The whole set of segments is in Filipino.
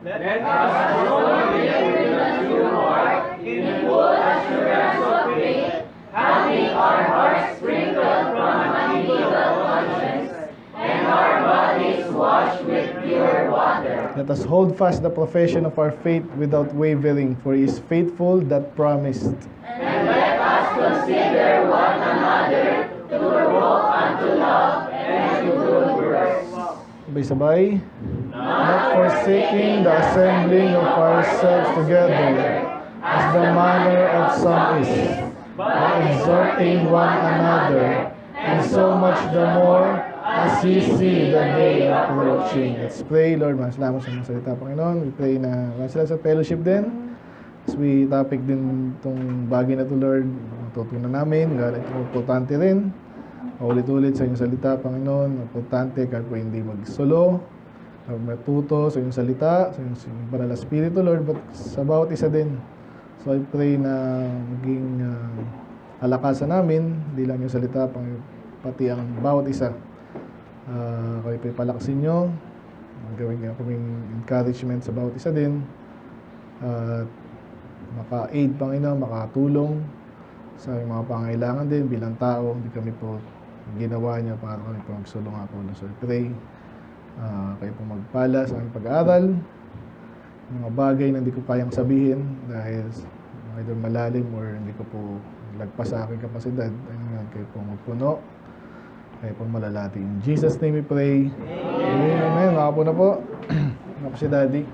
Let us also live with a true heart, in full assurance of faith, having our hearts sprinkled from an evil conscience, and our bodies washed with pure water. Let us hold fast the profession of our faith without wavering, for he is faithful that promised. And let us consider one another to provoke unto love and to good works. Sabay-sabay. Not forsaking the assembling of ourselves together, as the manner of some is, but exhorting one another, and so much the more as ye see the day approaching. Let's pray. Lord, maraming salamat sa mga salita, Panginoon. We pray na maraming salamat sa fellowship din. As we topic din itong bagay na ito, Lord, matutunan namin. God, ito importante rin. Ulit-ulit sa inyong salita, Panginoon. Importante kahit po hindi magsolo, matuto sa inyong salita, sa inyong banal na spirito, Lord, but sa bawat isa din. So I pray na maging alakasan namin, hindi lang yung salita, pati ang bawat isa. Kayo po ipalakasin nyo, gawin nga kaming encouragement sa bawat isa din, maka-aid, Panginoon, makatulong sa mga pangailangan din bilang tao. Hindi kami po ginawa niya para kami po magsulong ako. So I pray kayo po magpala sa aming pag-aaral, mga bagay na hindi ko kayang sabihin dahil either malalim or hindi ko po lagpas sa aking kapasidad. Kayo po magpuno, kayo po malalati. In Jesus' name we pray. Amen. Makapo na po. Ako si Daddy.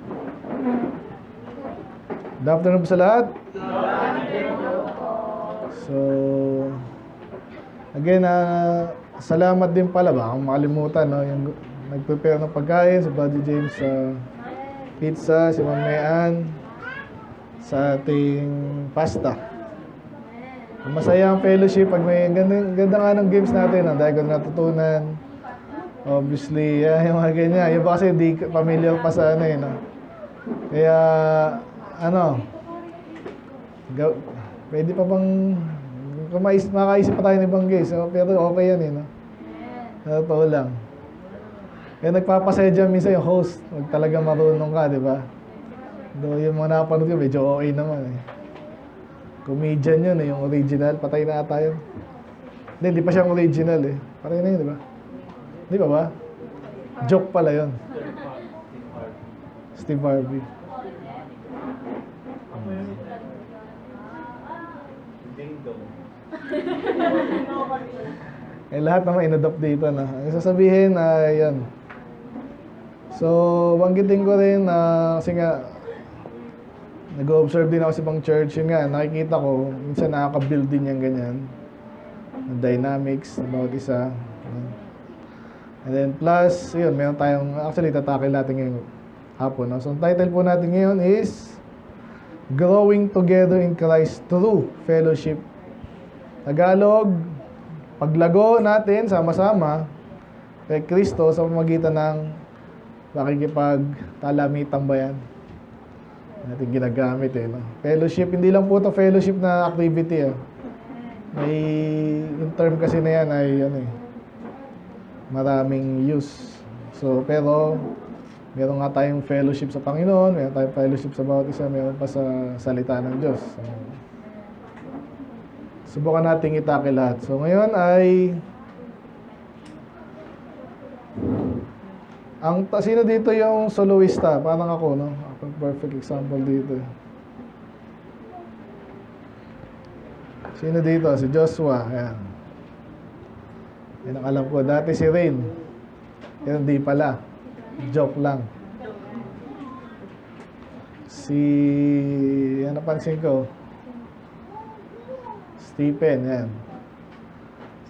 Good afternoon po sa lahat. So, again, salamat din pala, baka makalimutan, no? Yung nag-prepare ng pagkain, si Buddy James sa pizza, si Ma'am Mayan sa ating pasta. Masaya ang fellowship pag may ganda nga ng games natin, dahil ko natutunan. Obviously, yung mga ganyan. Yung ba kasi di familiar pa sa ano, no? Kaya, pwede pa bang makaisip pa tayo ng ibang games, no? Pero okay yan, no? Totoo lang. Kaya nagpapasaya dyan minsan yung host, huwag talaga marunong ka, di ba? Do yung mga napanood ko, medyo okay naman, eh. Comedian yun, yung original. Patay na ata yun. Hindi pa siyang original, eh. Patay na yun, di ba? Di ba ba? Joke pala yun. Steve Harvey. Lahat naman in-adopt dito, na. Ang sasabihin, yan. So, banggitin ko rin na kasi nga nag-observe din ako sa ibang church. Yun nga, nakikita ko, minsan nakaka-build din yung ganyan. Dynamics, about isa. And then plus, yun, meron tayong, actually, tatakil natin ngayong hapon. No? So, ang title po natin ngayon is Growing Together in Christ Through Fellowship. Tagalog, paglago natin sama-sama kay Kristo sa pamamagitan ng pakikipagtalamitang bayan natin ginagamit, eh, no? Fellowship, hindi lang po ito fellowship na activity, may yung term kasi na yan ay maraming use. So pero meron nga tayong fellowship sa Panginoon, meron tayong fellowship sa bawat isa, meron pa sa salita ng Diyos. Subukan nating itakil lahat. So ngayon ay sino dito yung soloista? Parang ako, no? Ako perfect example dito. Sino dito? Si Joshua. Ayan. Yan ang alam ko. Dati si Rain. Yan di pala. Joke lang. Yan napansin ko. Stephen, yan.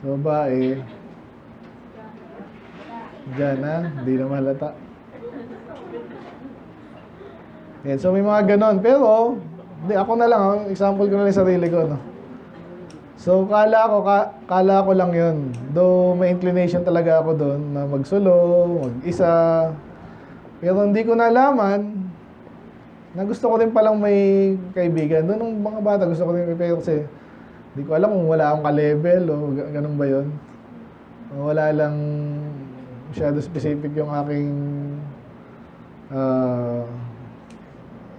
So, babae. Diyan, hindi na malata. Yan, so may mga ganon. Pero, ako na lang, example ko na lang sarili ko, no? So, kala ko lang yun. Though may inclination talaga ako doon na magsolo, mag-isa. Pero hindi ko nalaman na gusto ko rin palang may kaibigan. Doon nung mga bata, gusto ko rin may pero kasi hindi ko alam kung wala akong ka-level o ganun ba yun. Wala lang masyado specific yung aking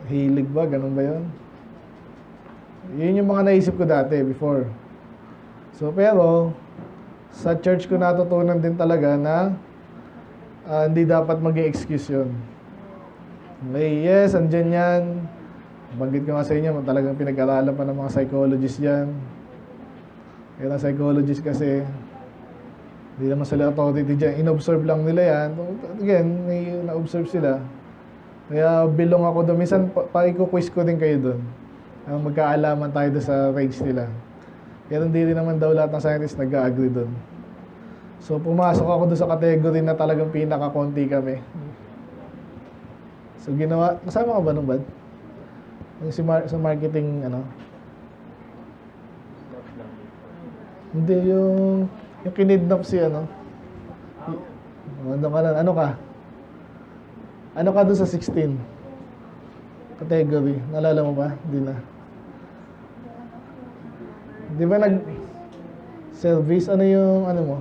Hilig ba? Ganun ba yun? Yun yung mga naisip ko dati, before. So, pero, sa church ko natutunan din talaga na hindi dapat mag-excuse yun. Okay, yes, andyan yan. Banggit ko nga sa inyo, talagang pinag-aralan pa ng mga psychologists yan. Kaya na psychologist kasi, hindi naman sila authority dyan. In-observe lang nila yan. Again, may na-observe sila. Kaya bilong ako doon. Minsan, pa-quiz ko din kayo doon. Magkaalaman tayo doon sa range nila. Kaya hindi rin naman daw lahat ng scientists nag-agree doon. So, pumasok ako doon sa category na talagang pinaka-konti kami. So, ginawa, kasama ka ba nung bad? Yung sa marketing, ano? Hindi, yung kinidnap si, ano? Ano ka? Ano ka doon sa 16? Category. Naalala mo ba? Hindi na. Di ba service? Ano yung, ano mo?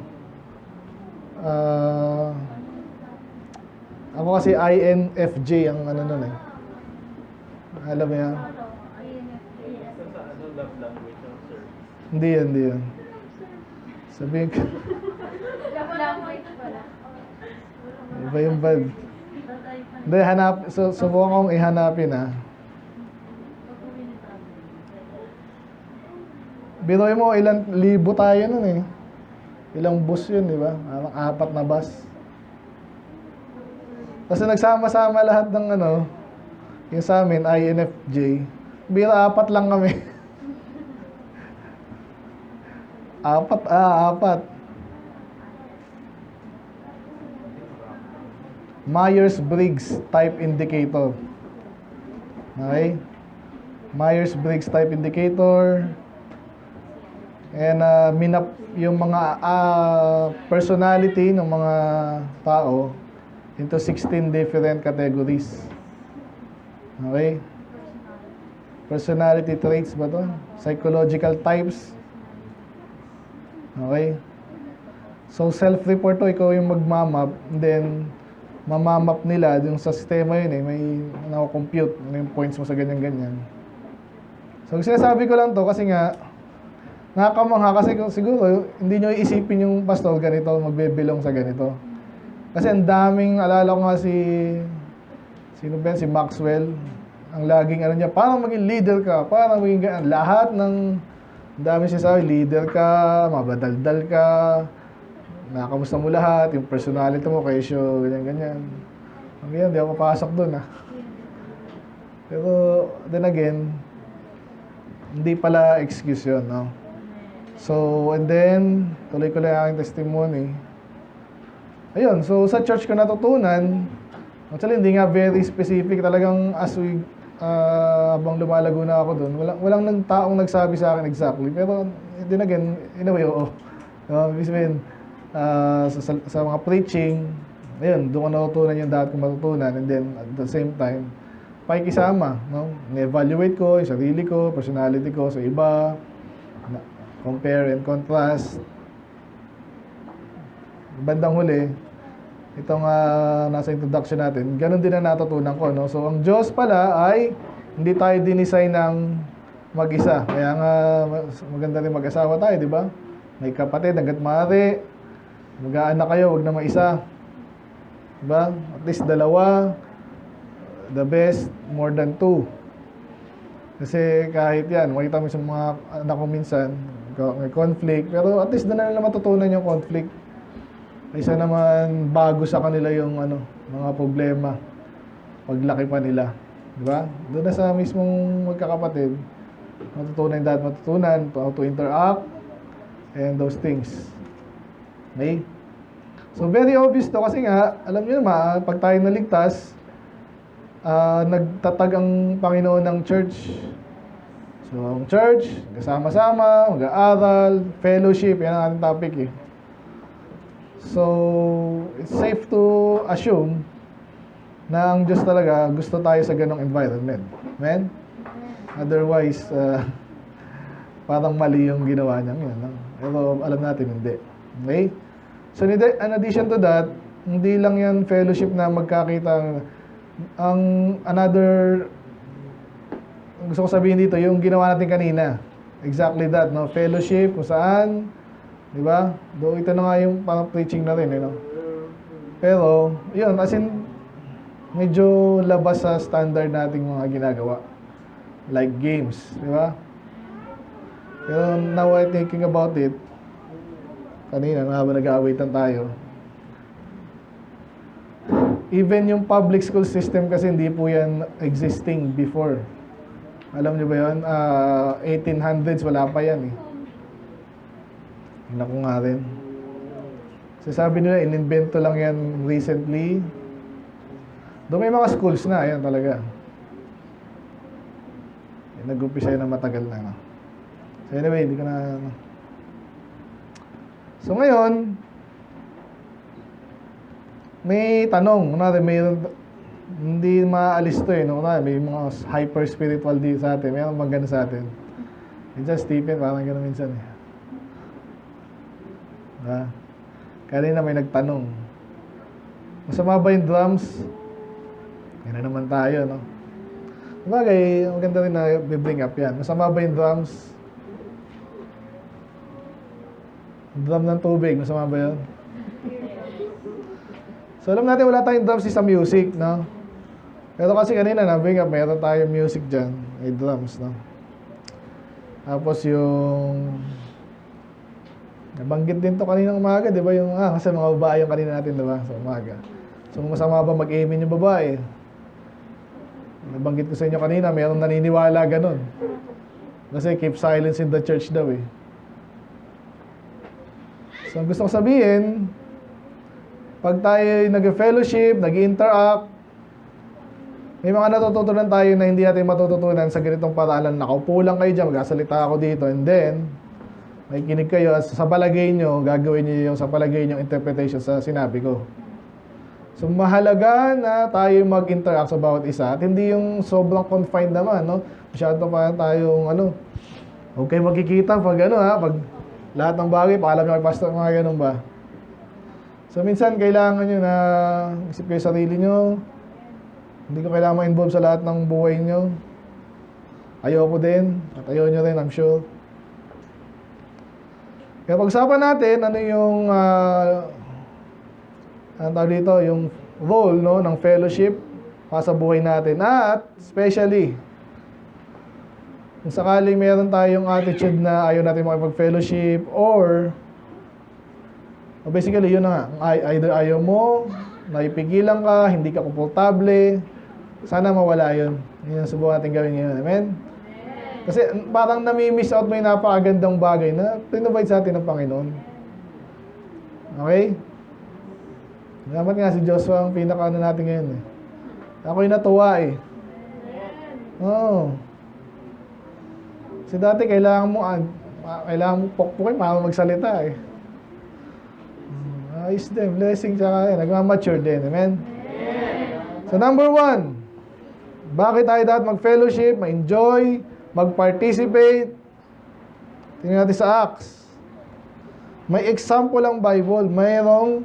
Ako kasi INFJ ang ano nun eh. Alam mo yan? Love language ng sir. Hindi yan. Sabihin ko. Love language pala. Iba yung bad. Hindi, subukan kong ihanapin ha. Biroy mo, ilang libo tayo nun eh. Ilang bus yun, di ba? 4 na bus. Kasi nagsama-sama lahat ng ano, yung sa amin, INFJ. Bira 4 lang kami. 4. Myers-Briggs type indicator. Okay? Myers-Briggs type indicator. And minap yung mga personality ng mga tao into 16 different categories. Okay? Personality traits ba to? Psychological types. Okay? So, self-report to, ikaw yung magmamap, then mamamap nila yung sa sistema yun eh, may nako-compute ano yung points mo sa ganyan-ganyan. So, sinasabi ko lang to kasi nga nakakamangha kasi siguro hindi nyo iisipin yung pastor ganito, magbebilong sa ganito. Kasi ang daming, alala ko nga sino ba yan? Si Maxwell. Ang laging ano niya, parang maging leader ka, parang maging ganyan. Lahat ng dami siya sabi, leader ka, mabadaldal ka, nakamusta mo lahat, yung personality mo, kesyo, ganyan-ganyan. Hanggang hindi ako papasok dun ah. Pero, then again, hindi pala excuse yun, no? So, and then, tuloy ko lang ang aking testimony. Ayun, so sa church ko natutunan, actually hindi nga very specific, talagang as we, habang lumalago na ako doon, walang taong nagsabi sa akin exactly, pero then again, in a way, oo. Ibig sabihin, sa mga preaching, ayun, doon ko natutunan yung dapat kong matutunan, and then at the same time, pakikisama, no? Ni-evaluate ko yung sarili ko, personality ko sa iba, compare and contrast. Bandang huli, itong nasa introduction natin, ganun din ang natutunan ko, no? So, ang Diyos pala ay hindi tayo dinesign ng mag-isa. Kaya nga, maganda rin mag-asawa tayo, di ba? May kapatid, hanggat maaari, mag-aanak kayo, wag na mag-isa. Di ba? At least 2, the best, more than 2. Kasi kahit yan, makita mo sa mga anak ko minsan, may conflict, pero at least doon na nila matutunan yung conflict. Isa naman bago sa kanila yung mga problema paglaki pa nila, di ba? Doon na sa mismong magkakapatid, matutunan yung dapat matutunan, how to interact and those things. Okay? So very obvious to kasi nga, alam niyo naman, pag tayo naligtas, nagtatag ang Panginoon ng church. So, ang church, kasama-sama, mag-aaral, fellowship, yan ang ating topic eh. So, it's safe to assume na ang Diyos talaga gusto tayo sa ganong environment. Amen? Otherwise, parang mali yung ginawa niya yun. No? Pero alam natin, hindi. Okay? So, in addition to that, hindi lang yan fellowship na magkakita. Ang another gusto ko sabihin dito, yung ginawa natin kanina. Exactly that, no? Fellowship, kung saan, di ba? Do ito na nga yung parang preaching na rin, no? Pero, yun, as in, medyo labas sa standard nating mga ginagawa. Like games, di ba? Pero now I'm thinking about it, kanina, habang nag-aawitan tayo, even yung public school system kasi hindi po yan existing before. Alam niyo ba yun? 1800s, wala pa yan eh. Tingnan ko nga rin. So sabi nila, in-invento lang yan recently. Doon may mga schools na, ayan talaga. Nag-umpisa yun na matagal na. No? So anyway, hindi ko na... So ngayon, may tanong. Hindi maalis to eh. No? May mga hyper-spiritual dito sa atin. May mga gano'n sa atin. Minsan, Stephen, parang gano'n minsan eh. Kanina may nagtanong. Masama ba yung drums? Yan na naman tayo, no? Bagay, maganda rin na bring up yan. Masama ba yung drums? Drum ng tubig, masama ba yun? So alam natin wala tayong drums sa music, no? Pero kasi kanina na-bring up, mayroon tayong music dyan. May drums, no? Tapos yung... Nabanggit din to kaninang umaga, di ba? Yung, kasi mga babae yung kanina natin, di ba? Sa umaga. So masama ba mag-amen yung babae? Nabanggit ko sa inyo kanina, mayroong naniniwala ganun. Kasi keep silence in the church daw eh. So ang gusto ko sabihin, pag tayo nag-fellowship, nag-interact, may mga natututunan tayo na hindi natin matututunan sa ganitong paraan. Nakaupo lang kayo dyan, magsasalita ako dito, and then, may kinig kayo, sa palagay nyo, gagawin nyo yung sa palagay nyo interpretation sa sinabi ko. So, mahalaga na tayo mag-interact sa bawat isa, at hindi yung sobrang confined naman, no? Masyado pa tayong, okay magkikita pag pag lahat ng bagay, paalam nyo kay pastor, mga ganun ba? So, minsan, kailangan nyo na isip kayo sarili nyo. Hindi ko kailangan ma-involve sa lahat ng buhay nyo. Ayoko din. At ayaw nyo rin, I'm sure. Kaya pag-usapan natin, ano yung, ano tawag dito, yung role, no, ng fellowship para sa buhay natin. At, especially, kung sakaling meron tayong attitude na ayaw natin makipag-fellowship or basically, yun na nga. Either ayaw mo, naipigilan ka, hindi ka komportable. Sana mawala yun. Yun ang subukan natin gawin ngayon. Amen? Kasi parang nami-miss out mo yung napakagandang bagay na pinrovide sa atin ng Panginoon. Okay? Dapat nga si Joshua ang pinaka-ano natin ngayon eh. Ako yung natuwa eh. Oo. Kasi dati kailangan mo pokpokin para magsalita eh. Ayos din, blessing tsaka nagmamature din, amen? So number 1, bakit tayo dapat mag-fellowship, ma-enjoy, mag-participate? Tingnan natin sa Acts. May example ang Bible, mayroong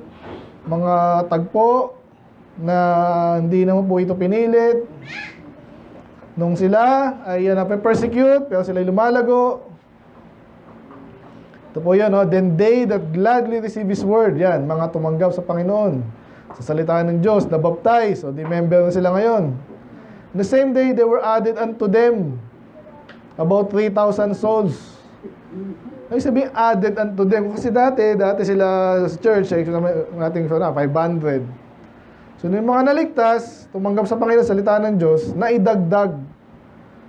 mga tagpo na hindi naman po ito pinilit. Nung sila ay nape-persecute, pero sila ay lumalago. Ito po yan, no? Then they that gladly receive His word, yan, mga tumanggap sa Panginoon, sa salita ng Diyos, na baptize, o di-member na sila ngayon. In the same day, they were added unto them about 3,000 souls. Ay sabihin, added unto them. Kasi dati sila sa church, nating 500. So, yung mga naligtas, tumanggap sa Panginoon, salita ng Diyos, na idagdag.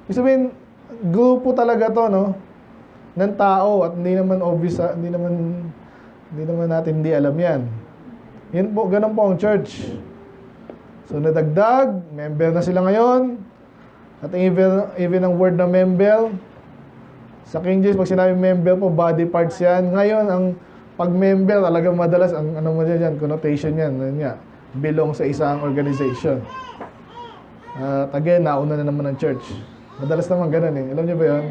Ibig sabihin, grupo talaga to, no? Ng tao at hindi naman obvious, hindi naman natin hindi alam yan. Yan po, ganun po ang church. So nadagdag, member na sila ngayon. At even ang word na member, sa King James, pag sinabi member po, body parts yan. Ngayon, ang pag-member, talagang madalas, ang ano mo dyan, connotation yan, belong sa isang organization. At again, nauna na naman ang church. Madalas naman ganun eh. Alam niyo ba yun?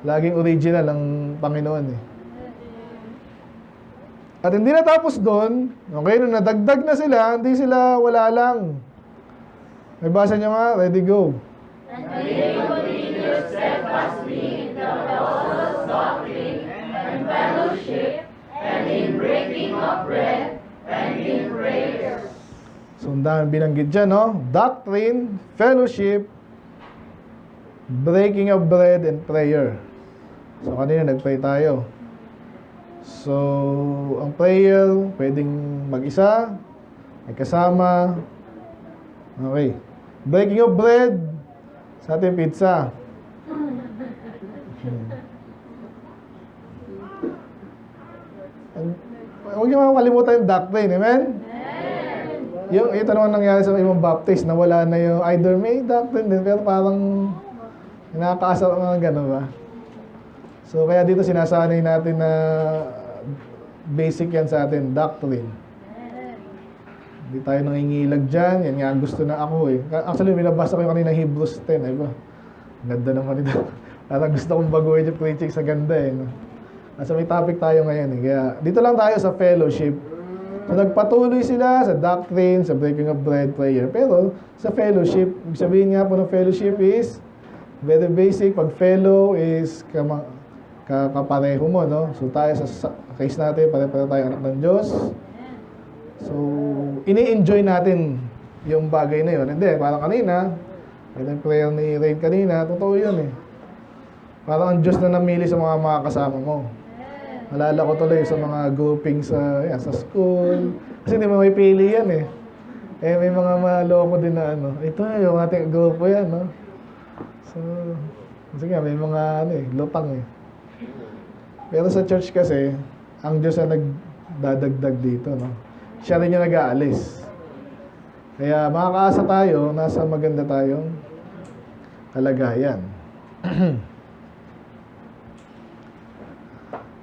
Laging original ang Panginoon eh. At hindi natapos doon, okay, nung nadagdag na sila, hindi sila wala lang. May basa niyo nga, ready, go. And they continued continue steadfastly in the apostles' doctrine and fellowship, and in breaking of bread, and in prayers. So, ang dami binanggit dyan, no? Doctrine, fellowship, breaking of bread, and prayer. So, kanina nag-pray tayo. So, ang prayer, pwedeng mag-isa, may kasama. Okay. Breaking of bread, sa ating pizza. Huwag niyo makakalimutan yung doctrine, amen? Ito naman nangyari sa ibang Baptist na wala na yung either may doctrine din, pero parang nakakaasar mga gano'n ba? So, kaya dito sinasanay natin na basic yan sa atin, doctrine. Hindi tayo nangingilag dyan, yan nga gusto na ako eh. Actually, binabasa ko yung kanina Hebrews 10, eh ba? Ganda naman ito. Parang gusto kong baguhin yung preaching sa ganda eh. No? Nasa may topic tayo ngayon eh. Kaya dito lang tayo sa fellowship. So nagpatuloy sila sa doctrine, sa breaking of bread, prayer. Pero sa fellowship, sabihin nga po ng fellowship is very basic. Pag fellow is kapareho mo, no? So tayo sa case natin, pare-pareho tayo anak ng Diyos. So ini-enjoy natin yung bagay na yun. Hindi, parang kanina, yung prayer ni Rain kanina, totoo yun eh. Parang ang Diyos na namili sa mga kasama mo. Alala ko tuloy sa mga grouping sa school. Kasi hindi mo may pili yan eh. May mga maloko din na ito yung ating grupo yan, no? So, kasi nga, may mga lutang eh. Pero sa church kasi, ang Diyos na nagdadagdag dito, no? Siya rin yung nag-aalis. Kaya makakaasa tayo, nasa maganda tayong kalagayan.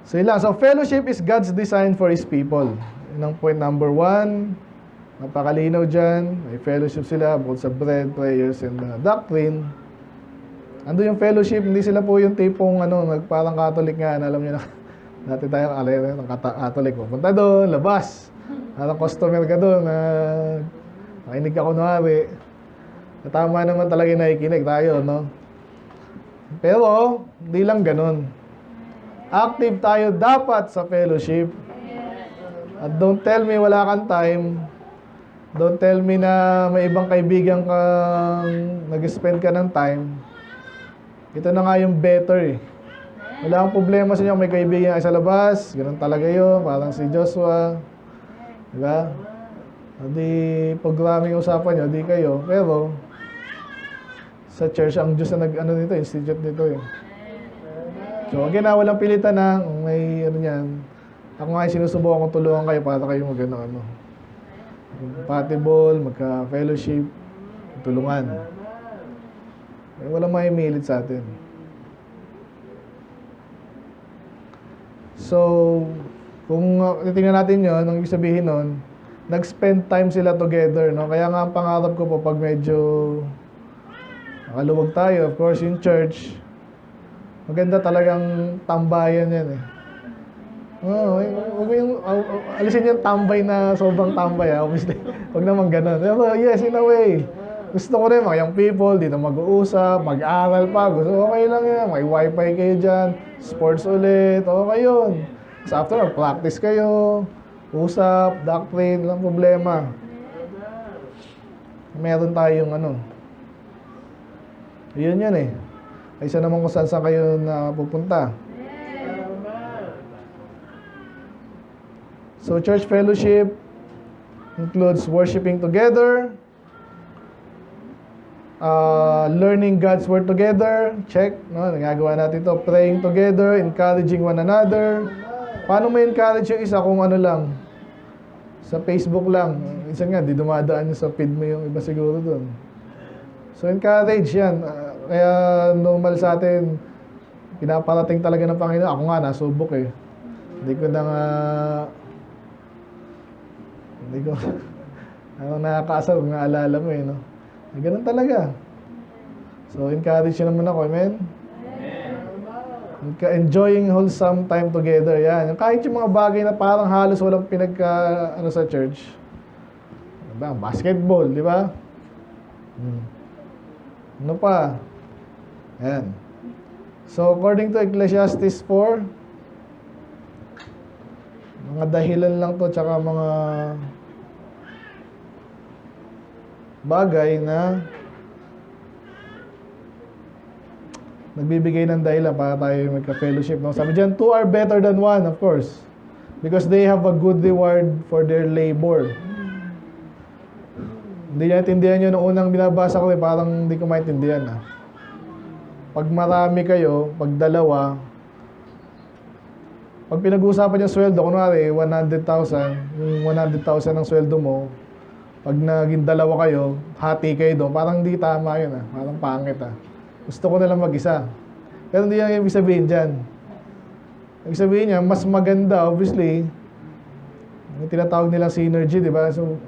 So, yun lang. So, fellowship is God's design for His people. Yun ang point number 1. Napakalinaw dyan. May fellowship sila both sa bread, prayers, and doctrine. Ando yung fellowship, hindi sila po yung tipong parang Catholic nga. Alam niyo na, dati tayo ng Catholic. Pupunta doon, labas. Parang customer ka doon. Nakinig ka kunwari. Tama naman talaga yung nakikinig tayo, no? Pero, hindi lang ganun. Active tayo dapat sa fellowship. At don't tell me wala kang time. Don't tell me na may ibang kaibigan kang nag-spend ka ng time. Ito na nga yung better eh. Wala kang problema sa inyo may kaibigan sa labas. Ganun talaga yun. Parang si Joshua. Diba? Hindi programming usapan nyo, di kayo. Pero, sa church, ang Diyos na nito, institute nito eh. So, again, walang pilitan na may yan. Ako nga sinusubukan kong tulungan kayo para kayo compatible, magka-fellowship, tulungan. Walang maimilit sa atin. So, kung titingnan natin yun, ang ibig sabihin nun, nag-spend time sila together, no? Kaya nga ang pangarap ko po pag medyo nakaluwag tayo, of course, in church, maganda talagang tambayan yan eh. Huwag mo yung, alisin yung tambay na sobrang tambay obviously. Huwag naman ganun. Pero yes, in a way. Gusto ko rin, mga young people, dito mag-uusap, mag-aaral pa. Gusto okay lang yan. May wifi kayo dyan, sports ulit, okay yun. So after, practice kayo, usap, doctrine, walang problema. Meron tayong yun eh. Isa naman kung saan kayo na pupunta. So, church fellowship includes worshiping together, learning God's Word together, check, no? Nagagawa natin ito, praying together, encouraging one another. Paano mo encourage yung isa kung lang? Sa Facebook lang. Minsan nga, di dumadaan yung sa feed mo yung iba siguro dun. So, encourage yan. Kaya normal sa atin, pinaparating talaga ng Panginoon. Ako nga, nasubok eh. Hindi ko nakakaasar kung naalala mo eh, no? Ganun talaga. So, encourage nyo naman ako, amen? Enjoying wholesome time together, yan. Kahit yung mga bagay na parang halos walang sa church. Diba? Basketball, di ba? Ano pa? Ayan. So, according to Ecclesiastes 4, mga dahilan lang to, tsaka mga bagay na nagbibigay ng dahilan para tayo magka-fellowship. No? Sabi dyan, 2 are better than 1, of course. Because they have a good reward for their labor. Hindi niya naintindihan yun. Noong unang binabasa ko, parang hindi ko maintindihan. Pag marami kayo, pag dalawa, pag pinag-uusapan yung sweldo, kunwari, 100,000, yung 100,000 ng sweldo mo, pag naging dalawa kayo, hati kayo doon, parang hindi tama yun. Parang pangit. Gusto ko na lang mag-isa. Pero hindi yan ibig sabihin dyan. Ibig sabihin niya, mas maganda, obviously, yung tinatawag nilang synergy, di ba? So,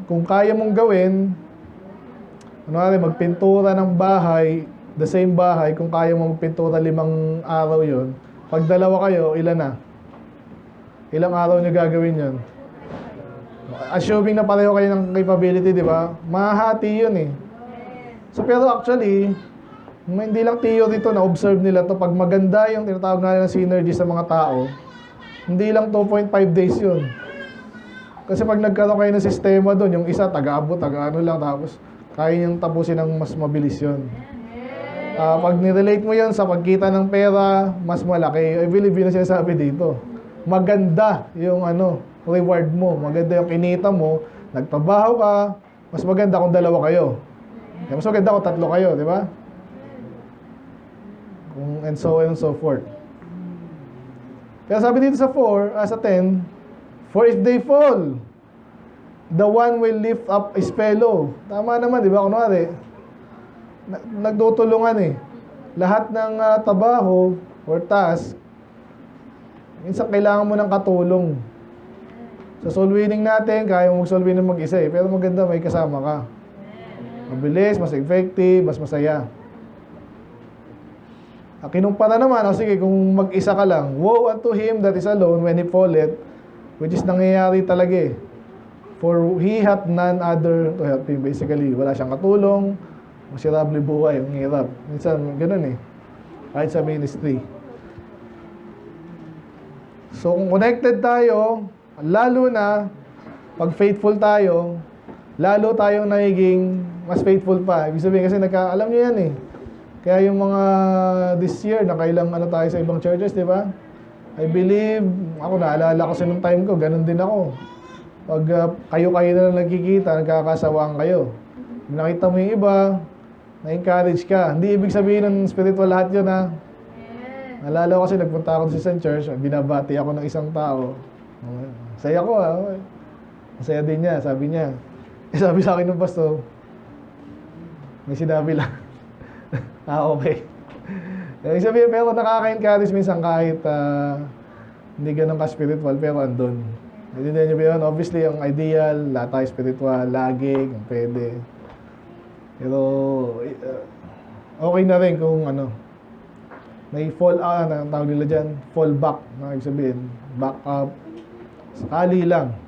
kung kaya mong gawin, kunwari, magpintura ng bahay, the same bahay, kung kaya mong magpintura 5 araw yon, pag dalawa kayo, ilan na? Ilang araw nyo gagawin yon? Assuming na pareho kayo ng capability, di ba? Mahati yun eh. So, pero actually, hindi lang theory to, na-observe nila to. Pag maganda yung tinatawag nga ng synergy sa mga tao, hindi lang 2.5 days yun. Kasi pag nagkaroon kayo ng sistema doon, yung isa taga-abot, taga-ano lang, tapos kaya niyang tapusin ng mas mabilis yun. Pag nirelate mo yan sa pagkita ng pera, mas malaki. I believe yun na sinasabi dito. Maganda yung reward mo. Maganda yung kinita mo. Nagtrabaho ka, mas maganda kung dalawa kayo. Mas maganda kung 3 kayo, di ba? And so on and so forth. Kaya sabi dito sa 4, sa 10, for if they fall, the one will lift up his fellow. Tama naman, di ba? Kunwari, nagtutulungan eh. Lahat ng trabaho or task, minsan kailangan mo ng katulong. Sa soul winning natin, kaya mo mag-soul winning mag-isa eh. Pero maganda, may kasama ka. Mabilis, mas effective, mas masaya. Kinumpara naman, sige, kung mag-isa ka lang, woe unto him that is alone when he falleth, which is nangyayari talaga eh. For he hath none other to help him. Basically, wala siyang katulong, masirable buhay, ang hirap. Minsan, ganun eh. Kahit sa ministry. So, kung connected tayo, lalo na, pag faithful tayo, lalo tayong nagiging mas faithful pa. Ibig sabihin, kasi alam nyo yan eh. Kaya yung mga this year, nakailang tayo sa ibang churches, di ba? I believe, ako naalala ko sa nung time ko, ganun din ako. Pag kayo-kayo na lang nagkikita, nagkakasawaan kayo. Nakita mo yung iba, na-encourage ka. Hindi ibig sabihin ng spiritual lahat yun, ha? Naalala ko kasi nagpunta ako sa isang church, binabati ako ng isang tao. Masaya ko, ha? Masaya din niya, sabi niya. Sabi sa akin ng pastor, may sinabi lang. Okay. Ibig sabihin, pero nakaka-encourage minsan kahit hindi ganun ka-spiritual, pero andun. Hindi nyo ba yun? Obviously, ang ideal, lahat tayo spiritual, lagi, kung pwede. Pero, okay na rin kung may fall out, ang tawag nila dyan, fall back. Ibig sabihin, back up. Sakali lang.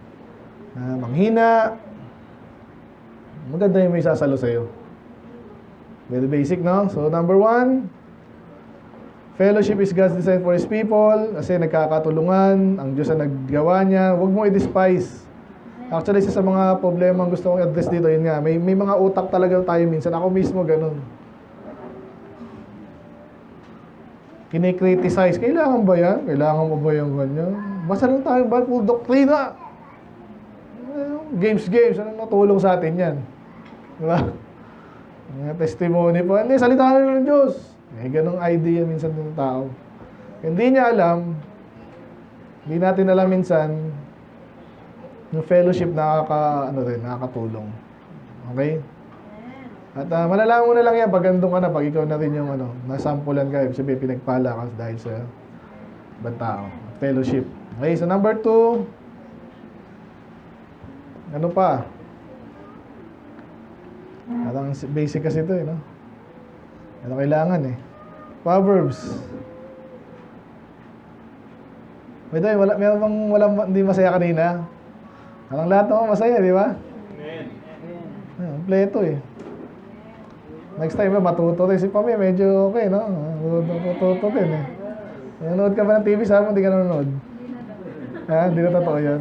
Manghina. Maganda yung may sasalo sa'yo. Very basic, no? So, number 1, fellowship is God's design for His people. Kasi nagkakatulungan, ang Diyos ang naggawa niya. Huwag mo i-despise. Actually, isa sa mga problema ang gusto kong address dito, yun nga, may mga utak talaga tayo minsan. Ako mismo, ganun. Kini-criticize. Kailangan ba yan? Kailangan mo ba yung ganyan? Basta lang tayo ba? Full doktrina. Games. Anong natulong sa atin yan? Diba? Mga testimony po. Hindi, salita na ng Diyos. Ganong idea minsan ng tao. Hindi niya alam, hindi natin alam minsan, yung fellowship nakakatulong. Okay? At malalaman mo na lang yan pag andun ka na, pag ikaw na rin yung nasampulan ka, sabi pinagpala ka dahil sa ibang tao. Fellowship. Okay, so number 2, ano pa? Parang basic kasi ito, no? Ano kailangan eh? Proverbs. By the way, hindi masaya kanina? Parang lahat naman masaya, di ba? Amen. Kompleto eh. Next time ba, matuto rin. Si Pami, medyo okay, no? Matuto din eh. Nanonood ka ba ng TV sa amin? Hindi ka nanonood. Ha? Hindi na totoo yun.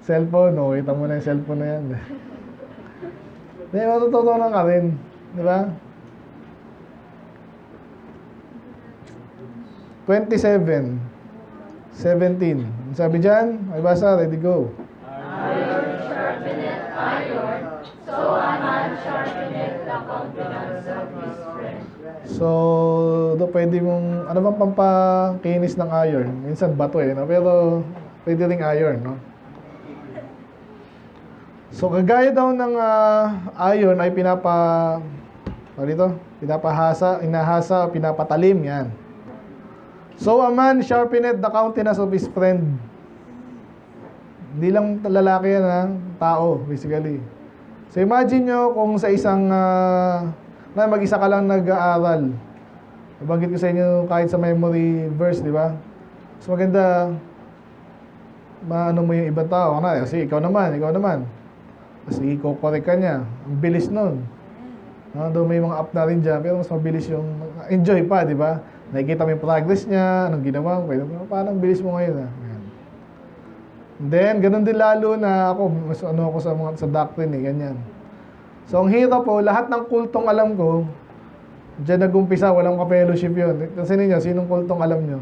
Cellphone, no? Kita mo na yung cellphone na yan. Hindi, matututunan ka rin. Di ba? 27. 17. Sabi dyan, ay basa, ready, go. Iron sharpeneth iron, so a man sharpeneth the countenance of his friend. So, pwede mong, ano bang pampakinis ng iron? Minsan bato eh, no? Pero pwede ring iron, no? So, kagaya daw ng iron ay inahasa, pinapatalim, yan. So, a man sharpeneth the countenance of his friend. Hindi lang lalaki yan, ha? Tao, basically. So, imagine nyo kung sa isang, mag-isa ka lang nag-aaral. Nabanggit ko sa inyo kahit sa memory verse, di ba? Mas maganda, maano mo yung ibang tao. Kasi ikaw naman. Kasi i-correct ka niya. Ang bilis nun. Doon may mga app na rin dyan, pero mas mabilis yung enjoy pa, di ba? Nakikita mo yung progress niya, anong ginawa mo, parang bilis mo ngayon. Ayan. Then, ganun din lalo na ako, mas ako sa doctrine ganyan. So, ang hirap po, lahat ng kultong alam ko, dyan nag-umpisa, walang ka-fellowship yun. Kasi ninyo, sinong kultong alam nyo?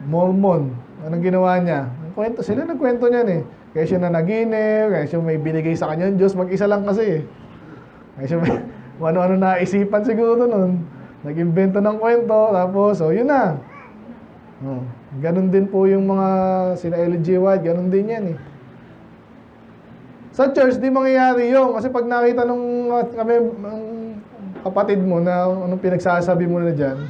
Mormon. Anong ginawa niya? Sila nagkwento niyan eh. Kaya siya nanaginip, kaya siya may binigay sa kanya ng Diyos, mag-isa lang kasi eh. Kaya siya may ano-ano naisipan siguro nun. Nag-invento ng kwento, tapos, yun na. Ganun din po yung mga sina L.G. White, ganun din yan eh. Sa church, di mangyayari yun. Kasi pag nakita nung kapatid mo na anong pinagsasabi mo na dyan,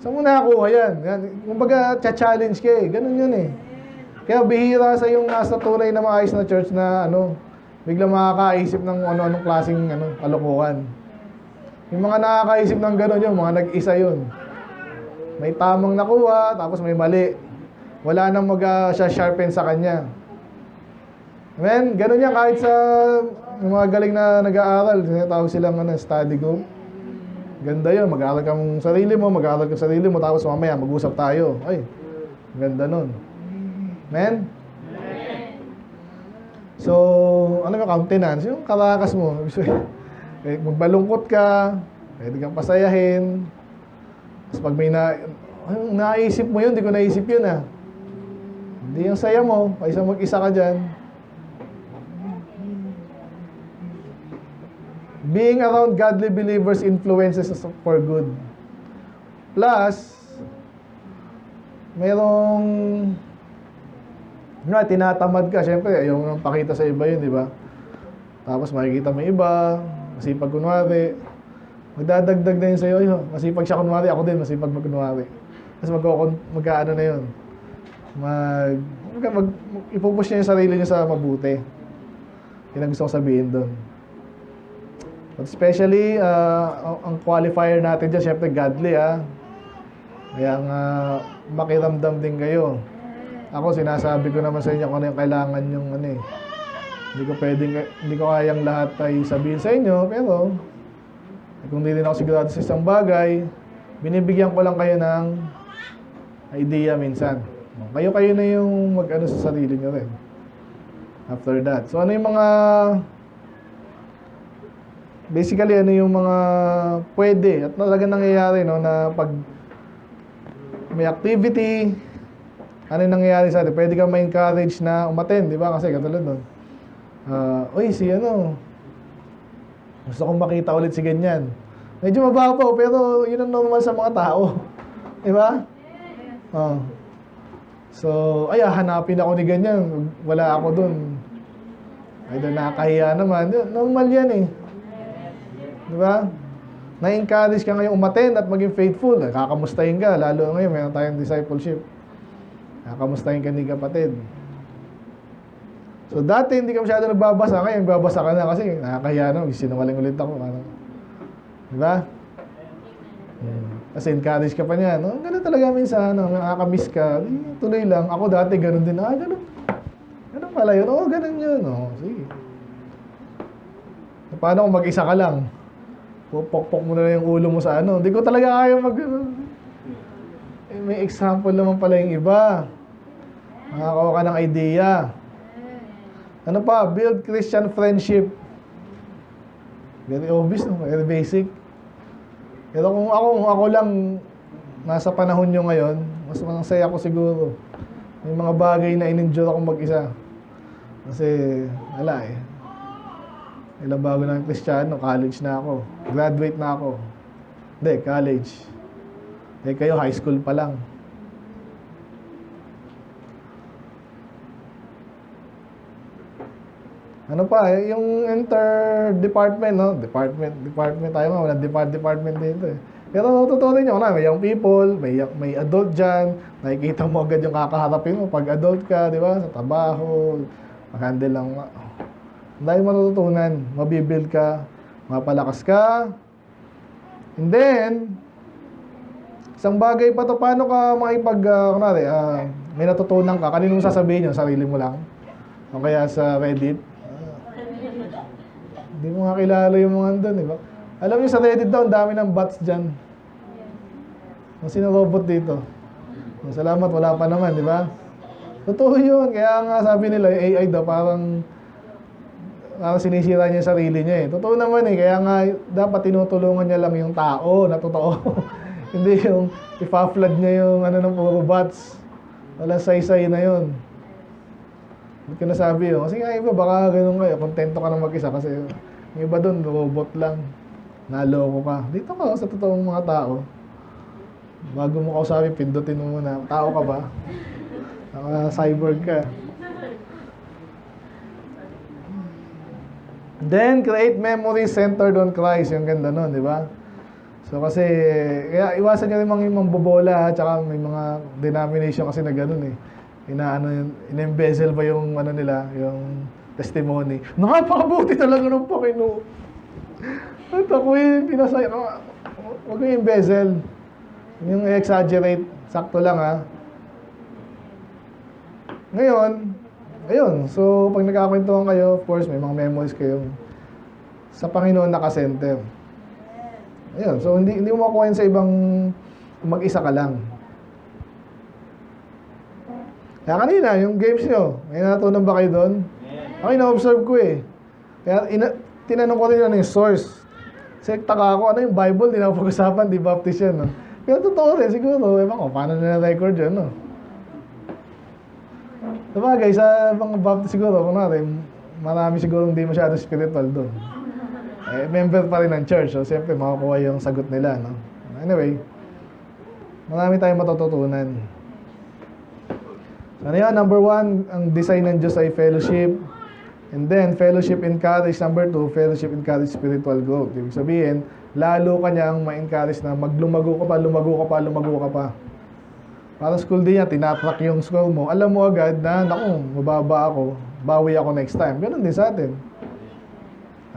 saan mo nakakuha yan? Kumbaga, cha-challenge ka eh. Ganun yun eh. Kaya bihira sa yung nasa tunay na maayos na church na biglang makakaisip ng ano-anong klaseng kalokohan. Yung mga nakakaisip ng gano'n yung mga nag-isa yun. May tamang nakuha, tapos may mali. Wala nang mag-sharpen sa kanya. Amen? Gano'n yan kahit sa mga galing na nag-aaral. Tinatawag silang study group. Ganda yun. Mag-aaral ka mong sarili mo, tapos mamaya mag-usap tayo. Ay, ganda nun. Amen? So, ano yung countenance? Yung karakas mo. Magbalungkot ka, pwede kang pasayahin. Tapos pag may naisip mo yun, hindi ko naisip yun ah. Hindi yung saya mo, kaysa mag-isa ka dyan. Being around godly believers influences us for good. Plus, merong tinatamad ka. Siyempre, ayaw nang pakita sa iba yun, di ba? Tapos makikita mo iba, masipag kunwari. Magdadagdag na yun sa'yo, masipag siya kunwari, ako din masipag magkunwari. Tapos magkaano na yun. Ipupush niya yung sarili niya sa mabuti. Yun ang gusto kong sabihin doon. But especially, ang qualifier natin dyan, syempre godly Kaya makiramdam din kayo. Ako, sinasabi ko naman sa inyo kung ano yung kailangan yung hindi ko kayang lahat ay sabihin sa inyo, pero kung hindi rin ako sigurado sa isang bagay, binibigyan ko lang kayo ng idea minsan. Kayo na yung mag-ano sa sarili nyo rin. After that. So, ano yung mga basically, ano yung mga pwede at talaga nangyayari, na pag may activity, ano yung nangyayari sa atin? Pwede kang ma-encourage na umattend, di ba? Kasi katulad nun. Gusto kong makita ulit si ganyan. Medyo mababaw, pero yun ang normal sa mga tao. Di ba? So, hanapin ako ni ganyan. Wala ako dun. Ay, doon nakakahiya naman. Normal yan eh. Di ba? Na-encourage ka ngayon umattend at maging faithful. Kakamustahin ka. Lalo ngayon, mayroon tayong discipleship. Kakamustahin ka ni kapatid. So, dati hindi ka masyado nagbabasa. Ngayon, nagbabasa ka na kasi nakakahiya na. Sinungaling ulit ako. Di ba? Kasi encourage ka pa niya. Ganun talaga minsan. Nakakamiss ka. Tuloy lang. Ako dati ganun din. Ganun. Ganun pala yun. Ganun yun. Sige. Paano kung mag-isa ka lang? pupokpok mo na lang yung ulo mo sa ano. Hindi ko talaga kaya may example naman pala yung iba. Makakawa ka ng idea. Ano pa? Build Christian friendship. Very obvious, no? Very basic. Pero kung ako lang nasa panahon nyo ngayon, mas masaya ako siguro. May mga bagay na in-endure ako mag-isa. Kasi, wala eh. Ilang bago na ng Kristiyano, college na ako. Graduate na ako. Hindi, college. Eh kayo, high school pa lang. Ano pa, yung inter-department, no? Department tayo nga, walang department dito eh. Pero tutunin nyo na, may young people, may adult dyan, nakikita mo agad yung kakaharapin mo pag adult ka, di ba? Sa trabaho, mag-handle lang. Dahil matututunan, mabibuild ka, mapalakas ka. And then, isang bagay pa to, paano ka may natutunan ka, kaninong sasabihin nyo, sarili mo lang. O kaya sa Reddit. Hindi mo nga kilala yung mga andun, di ba? Alam niyo sa Reddit daw, ang dami ng bots dyan. Sino robot dito? Salamat, wala pa naman, di ba? Totoo yun. Kaya nga sabi nila, yung AI daw, parang sinisira niya yung sarili niya eh. Totoo naman eh. Kaya nga, dapat tinutulungan niya lang yung tao na totoo. Hindi yung ipa-flood niya yung ng puro bots. Wala say-say na yun. Ba't ko nasabi yun? Kasi nga iba, baka ganun kayo. Kontento ka na mag-isa kasi yung iba doon, robot lang. Naloko ka. Dito ka sa totoong mga tao. Bago mo kausapin, pindutin mo muna. Tao ka ba? Cyborg ka. Then, create memories centered on Christ. Yung ganda nun, di ba? So, kasi, kaya iwasan nyo rin mga mambobola, tsaka may mga denomination kasi na ganun eh. In-embezzle pa yung nila, yung testimony. Nakapakabuti talaga ng Panginoon. At ako pinasaya. Huwag yung embezzle. Yung exaggerate. Sakto lang ha. Ngayon, ayun. So, pag nagkakwentuhan kayo, of course, may mga memories kayo sa Panginoon naka-center. Ayun. So, hindi mo makuha sa ibang mag-isa ka lang. Kaya kanina, yung games nyo, may natutunan ba kayo doon? Ako, ina-observe ko eh. Kaya tinanong ko rin yung source. Kasi taka ako, ano yung Bible, di na pag-usapan, di Baptist yan, no? Kaya totoo rin, siguro, ewan ko, paano nila record yun, no? Sabagay, sa mga Baptist siguro, marami siguro hindi masyado spiritual doon. Member pa rin ng church, so siyempre makakuha yung sagot nila, no? Anyway, marami tayong matututunan. Ano yan? Number 1, ang design ng Diyos ay fellowship. And then, fellowship encourage. Number 2, fellowship encourage spiritual growth. Ibig sabihin, lalo ka niyang ma-encourage na maglumago ka pa. Para school din yan, tinatrack yung score mo. Alam mo agad na, naku, mababa ako, bawi ako next time. Ganun din sa atin.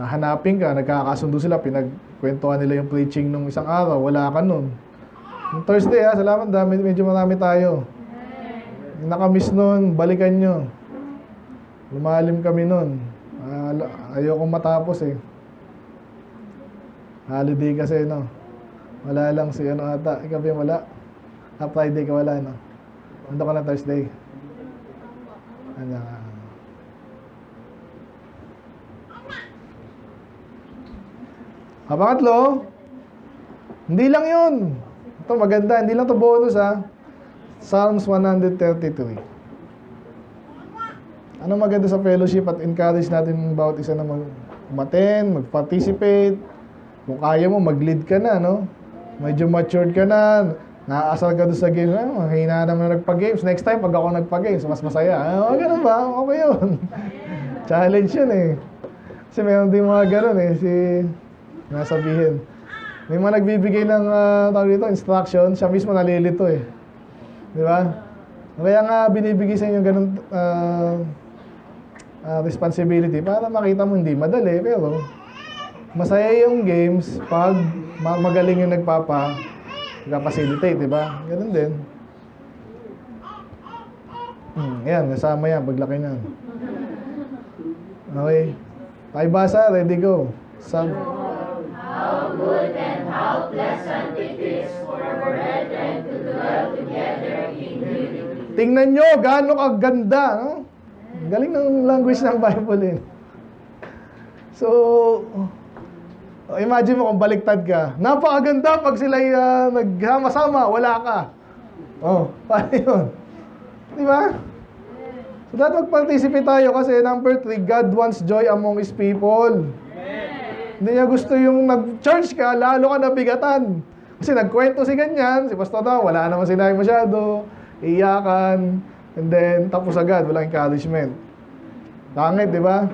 Hanapin ka, nagkakasundo sila, pinagkwentuhan nila yung preaching nung isang araw, wala ka nun. Yung Thursday, salamat, medyo marami tayo. Yung nakamiss nun, balikan nyo. Lumalim kami nun. Ayokong matapos eh. Holiday kasi, no? Wala lang si ata. Ikaw ba wala? Friday ka wala, no? Ando ka na Thursday. Pangatlo, hindi lang yun. Ito maganda, hindi lang to bonus ha. Psalms 133. Ano maganda sa fellowship at encourage natin bawat isa na mag-attend, mag-participate. Kung kaya mo, mag-lead ka na, no? Medyo matured ka na, naaasal ka doon sa games. Hina naman na nagpa-games. Next time, pag ako nagpa-games, mas masaya. Ganun ba? Okay yun. Challenge yun eh. Kasi meron din mga ganun eh. Nasabihin. May mga nagbibigay ng instruction, siya mismo nalilito eh. Di ba? Kaya nga binibigay sa inyo ganun responsibility para makita mo hindi madali, pero masaya yung games pag magaling yung nagpa-facilitate, di ba? Ganun din. Yan, nasama yan, paglaki na. Okay. Tayo basa, ready go. How good and how pleasant it is for brethren to dwell together in unity. Tingnan nyo, gaano kaganda. No? Galing ng language ng Bible eh. So, imagine mo kung baliktad ka. Napakaganda pag sila'y naghama-sama, wala ka. Oh, paano yun? Di ba? So, dapat mag-participate tayo kasi number 3, God wants joy among His people. Hindi niya gusto yung nag-church ka, lalo ka nabigatan. Kasi nagkwento si ganyan, si pastor daw, wala naman sinabi masyado, iyakan, and then tapos agad, walang encouragement. Pangit, di ba?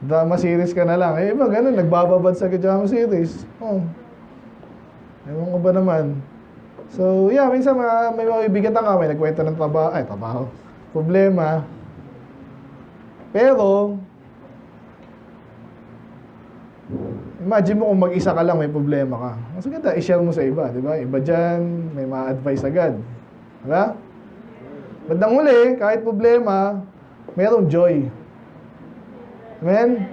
Drama series ka na lang. Eh, iba ganun, nagbababad sa drama series. Oh. Ewan ko ba naman. So, yeah, minsan may mabibigatan ka, may nagkwento ng trabaho, problema. Pero, imagine mo kung mag-isa ka lang, may problema ka. Mas maganda, i-share mo sa iba, di ba? Iba dyan, may ma-advise agad. Diba? Bandang huli, kahit problema, mayroong joy. Amen?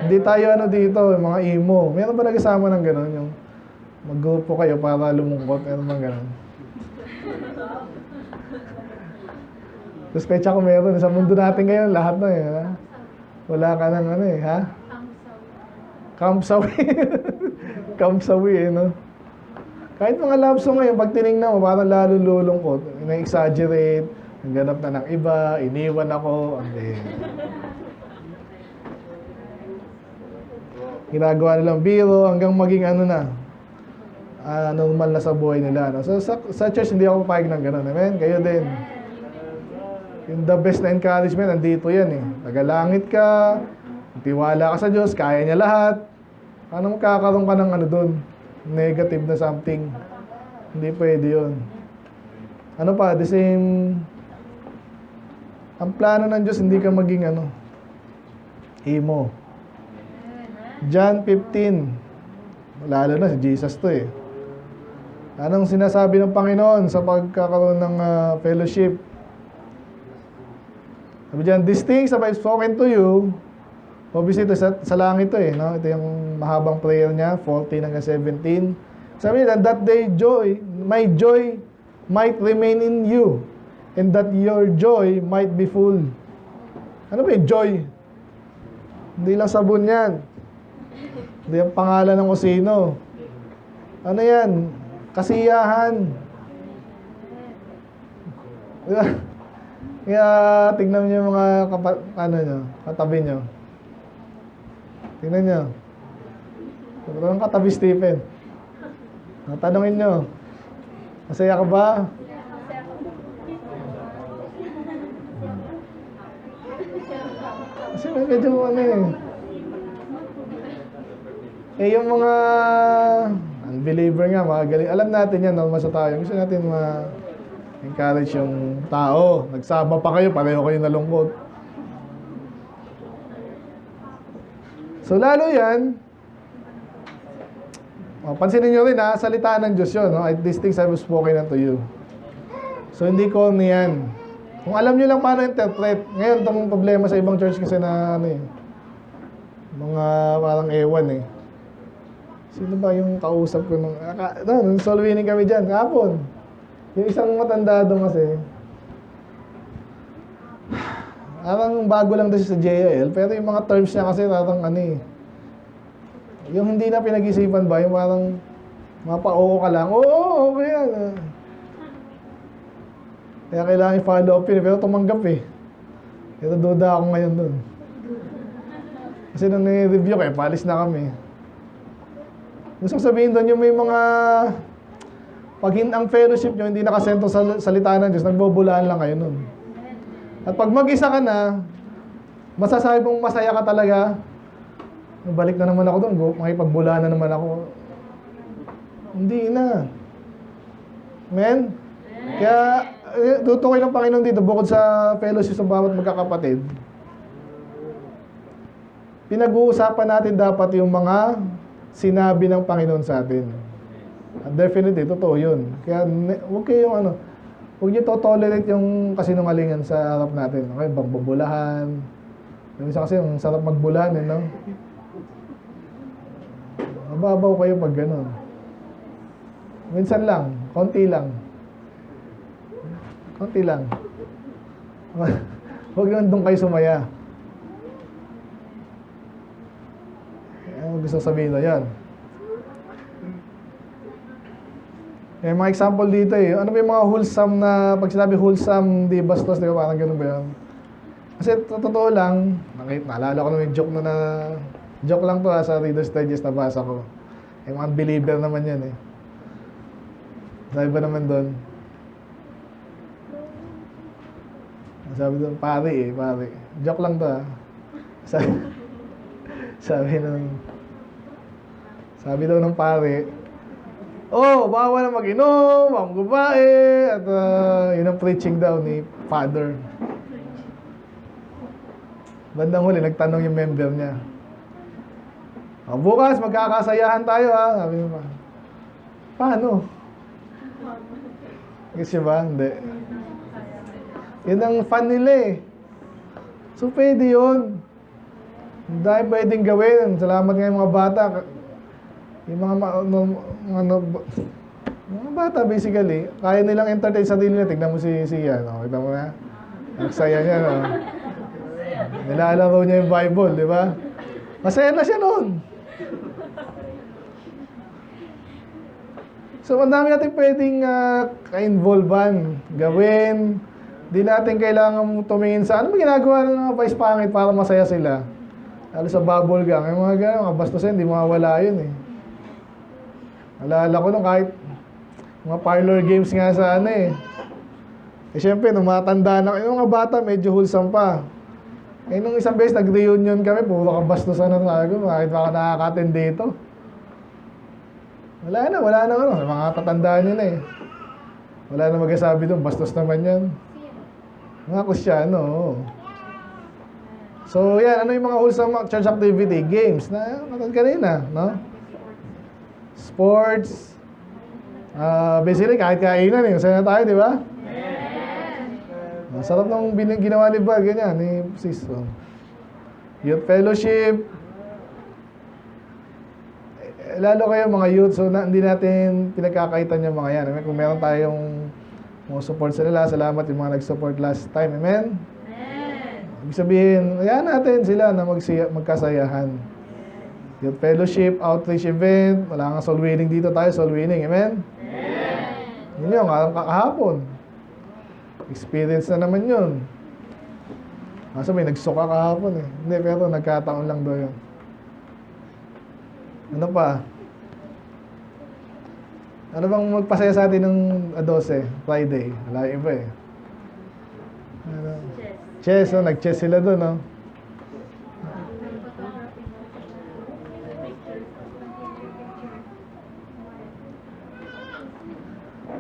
Hindi tayo dito, yung mga emo. Meron ba nag-asama ng gano'n? Yung mag-grupo kayo para lumungkot. Meron bang gano'n? Suspecha ko meron. Sa mundo natin ngayon, lahat na eh. Ha? Wala ka ng ha? Kampsawi. Kampsawi no? Kahit mga love song ngayon, pag tinignan mo, parang lalo lulungkot. Na-exaggerate, nagganap na ng iba, iniwan ako. Ginagawa nilang biro hanggang maging normal na sa buhay nila. No? So, sa church, hindi ako papayag ng gano'n. Amen? Kayo din. Yung the best na encouragement, nandito yan eh. Tagalangit ka, tiwala ka sa Diyos, kaya niya lahat. Anong kakaroon ka ng doon? Negative na something. Hindi pwede yun. Ano pa, the same... Ang plano ng Diyos, hindi ka maging emo. John 15. Lalo na si Jesus to eh. Anong sinasabi ng Panginoon sa pagkakaroon ng fellowship? Sabi dyan, these things have I spoken to you. Obviously, ito sa langit to eh. No? Ito yung mahabang prayer niya, 14 hanggang 17. Sabi niya, that day my joy might remain in you, and that your joy might be full. Ano ba yung joy? Hindi lang sabon yan. Hindi ang pangalan ng kusino. Ano yan? Kasiyahan. Diba? Kaya tignan niyo yung mga katabi niyo. Tignan niyo. Ang katabi Stephen. Tanungin niyo. Masaya ka ba? Kasi medyo yung mga unbeliever nga, mga galing. Alam natin yan, normal sa tao. Gusto natin ma-encourage yung tao. Nagsama pa kayo, pareho kayo nalungkot. So, lalo yan, pansinin nyo rin salita ng Diyos yun. No? These things I have spoken unto you. So, hindi ko niyan. Kung alam nyo lang paano interpret. Ngayon, itong problema sa ibang church kasi na mga parang ewan eh. Sino ba yung kausap ko nung soul winning kami dyan, kahapon. Yung isang matanda doon kasi, parang bago lang kasi sa JL, pero yung mga terms niya kasi parang yung hindi na pinag-isipan ba, yung parang mapa-oo ka lang, oo, okay yan. Kaya kailangan i-follow up yun, pero tumanggap eh. Pero duda ako ngayon doon. Kasi nung nire-review kayo, palis na kami. Gusto sabihin doon yung may mga pag ang fellowship nyo hindi nakasentro sa salita ng Diyos, nagbobulaan lang kayo nun. At pag mag-isa ka na, masasabi mong masaya ka talaga, balik na naman ako doon, makipagbulaan na naman ako. Hindi na. Amen? Kaya, tutukoy ng Panginoon dito, bukod sa fellowship sa bawat magkakapatid, pinag-uusapan natin dapat yung mga sinabi ng Panginoon sa atin. At definitely, totoo yun. Kaya huwag kayong huwag niyo to-tolerate yung kasinungalingan sa harap natin. Okay, pagbubulahan. Yung isa kasi, ang sarap magbulahan no? mababaw kayo pag ganun. Minsan lang, konti lang. Konti lang. Huwag naman doon kayo sumaya. Ano gusto sabihin na yan? May mga example dito eh. Ano ba yung mga wholesome na, pag sinabi wholesome, di bastos, di ba? Parang ganun ba yun? Kasi totoo lang, naalala ko naman yung joke joke lang to sa Reader's Digest na basa ko. Yung mga unbeliever naman yan eh. Sabi ba naman doon? Sabi doon, pare. Joke lang to sabi daw ng pare, bawal na mag-inom, ang babae, at yun ang preaching daw ni Father. Bandang huli, nagtanong yung member niya. Bukas, magkakasayahan tayo ha. Sabi niya pa, paano? Kasi ba? Hindi. Yun ang fun nila eh. So, pwede yun. Dahil pwedeng gawin. Salamat nga yung mga bata. Yung mga bata basically, kaya nilang entertain sa sarili nila. Tignan mo si Ian. Tignan mo na. Nagsaya niya. No? Nilalaro niya yung Bible, di ba? Masaya na siya noon. So, ang dami natin pwedeng ka-involvean, gawin. Di natin kailangan tumingin sa ano ba ginagawa ng mga vice pangit para masaya sila. Lalo sa bubble gang. Yung mga gano'n, mga bastusin, di mawawala yun eh. Alala ko nung kahit mga parlor games nga sa ano eh. Siyempre, nung matanda na, yung mga bata medyo wholesome pa. Nung isang beses nag-reunion kami, puro kabastusan na talaga. Kahit baka nakaka-attend dito. Wala na ano. Mga tatandaan yun eh. Wala na magsasabi doon, bastos naman yan. Mga Kristyano. So, yan. Ano yung mga wholesome church activity? Games. Natand kanina, no? Sports. Basically, kahit kainan eh. Masaya na tayo, di ba? Sarap nung ginawa ni Bar, ganyan, ni Sis. Youth fellowship. Lalo kayo mga youth, so hindi natin pinagkakaitan yung mga yan. Kung meron tayong mga support sa nila, salamat yung mga nag-support last time. Amen? Ibig sabihin, hayaan natin sila na magkasayahan. Youth fellowship, outreach event, wala nga soul winning dito tayo, soul winning. Amen? Yun yung kahapon. Experience na naman yun. Kaso may nagsuka kahapon eh. Hindi, pero nagkataon lang doon yun. Ano pa? Ano bang magpasaya sa atin ng 12? Friday. Wala iba eh. Chess, nag-chess sila doon, no?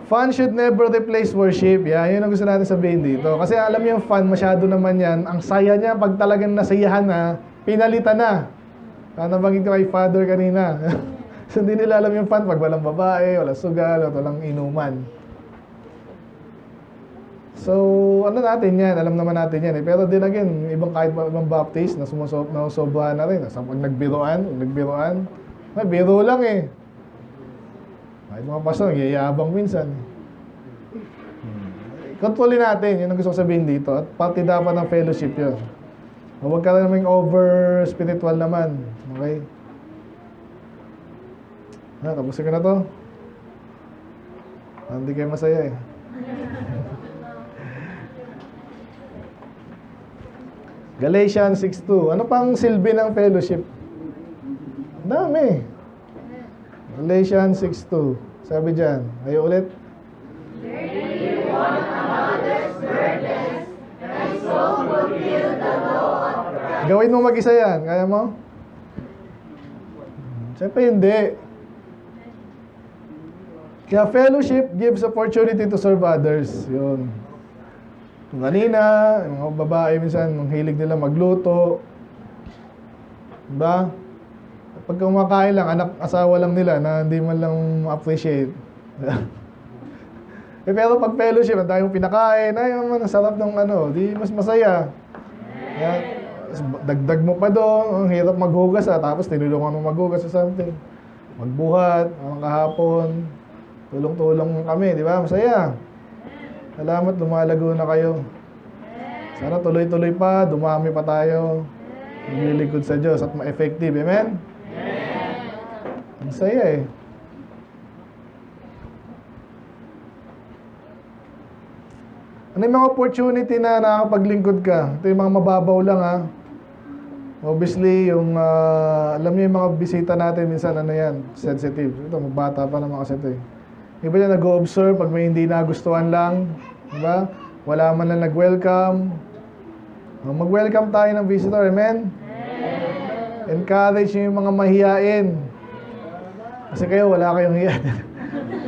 Fun should never replace worship. Yun ang gusto natin sabihin dito. Kasi alam niyo yung fun, masyado naman yan. Ang saya niya, pag talagang nasayahan na, pinalitan na. Nabanggit ko kay Father kanina. So, hindi nila alam yung fun pag walang babae, walang sugal, walang inuman. So, ano natin yan? Alam naman natin yan eh. Pero din again, kahit ibang baptist na nasusobrahan na rin. Pag nagbiroan, may biro lang eh. Kahit mga pastor, nagyayabang minsan. Kontrolin natin, yun ang gusto ko sabihin dito. At pati dapat ng fellowship yun. Huwag ka namang over-spiritual naman. Okay? Tapusin ko na to. Hindi kayo masaya eh. Galatians 6:2. Ano pang silbi ng fellowship? Dami. Galatians 6:2. Sabi dyan. Ayo ulit. Bearing one another's burdens, and so fulfill the law of Christ. Gawin mo mag-isa yan. Kaya mo? Siyempre hindi. Kaya fellowship gives opportunity to serve others. Yun. Kung kanina, yung mga babae minsan, ang hilig nila magluto. Diba? Pag kumakain lang, asawa lang nila na hindi man lang appreciate. Pero pag fellowship, ang tayong pinakain, ay naman, ang sarap ng di mas masaya. Dagdag mo pa doon, ang hirap maghugas tapos tinulungan mo maghugas or something. magbuhat, mga kahapon. Tulong-tulong kami, di ba? Masaya. Salamat, lumalago na kayo. Sana tuloy-tuloy pa, dumami pa tayo. Maglilingkod sa Diyos at ma-effective. Amen? Ang saya eh. Ano yung mga opportunity na nakakapaglingkod ka? Ito yung mga mababaw lang ha. Obviously, yung alam niyo yung mga bisita natin minsan ano yan, sensitive. Ito, magbata pa naman kasi ito eh. Iba yan nag-observe pag may hindi nagustuhan lang. Diba? Wala man lang nag-welcome. Mag-welcome tayo ng visitor, amen? Encourage niyo yung mga mahiyain. Kasi kayo, wala kayong hiya.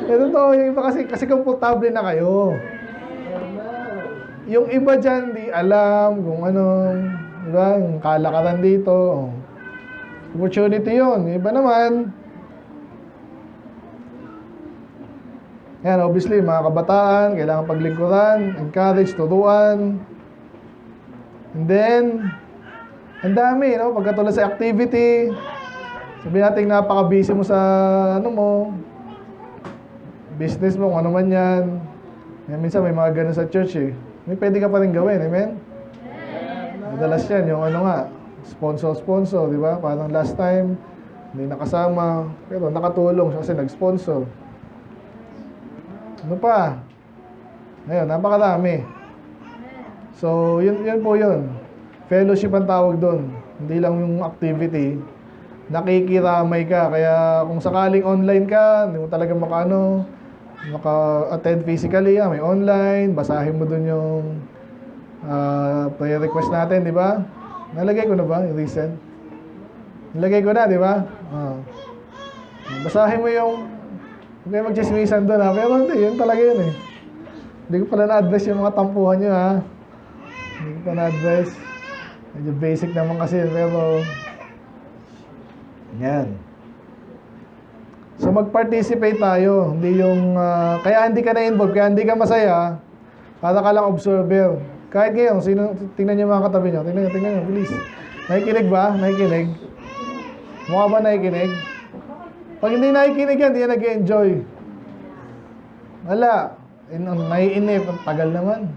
Ito to, yung iba kasi komportable na kayo. Yung iba dyan, di alam kung anong, diba? Yung kalakaran dito. Opportunity yun. Yung iba naman, yan, obviously, mga kabataan, kailangan paglingkuran, encourage, turuan. And then, ang dami, no? Pagkatulad sa activity, sabihin natin napaka-busy mo sa, ano mo, business mo, kung ano man yan. Yan, minsan may mga ganun sa church eh. May pwede ka pa rin gawin, amen? Madalas yan, yung ano nga, sponsor, di ba? Parang last time, hindi nakasama, pero nakatulong siya kasi nag-sponsor. Ano pa? Ngayon, napakarami. So, yun po yun. Fellowship ang tawag doon. Hindi lang yung activity. Nakikiramay ka. Kaya kung sakaling online ka, hindi mo talaga maka-attend physically, may online, basahin mo doon yung prayer request natin, di ba? Nalagay ko na ba? Yung recent? Nalagay ko na, di ba? Basahin mo yung huwag kayo mag-chismisan doon ha. Pero hindi, yun talaga yun eh. Hindi ko pala na-address yung mga tampuhan nyo ha. Hindi ko pa na-address. Medyo basic naman kasi pero yan. So mag-participate tayo. Hindi yung kaya hindi ka na-involve, kaya hindi ka masaya, para ka lang observer. Kahit ngayon, tingnan nyo mga katabi nyo. Tingnan nyo, please. Nakikinig ba? Nakikinig? Mukha ba nakikinig? Pag hindi nakikinig yan, hindi yan nag-enjoy. Wala. Naiinip. Ang tagal naman.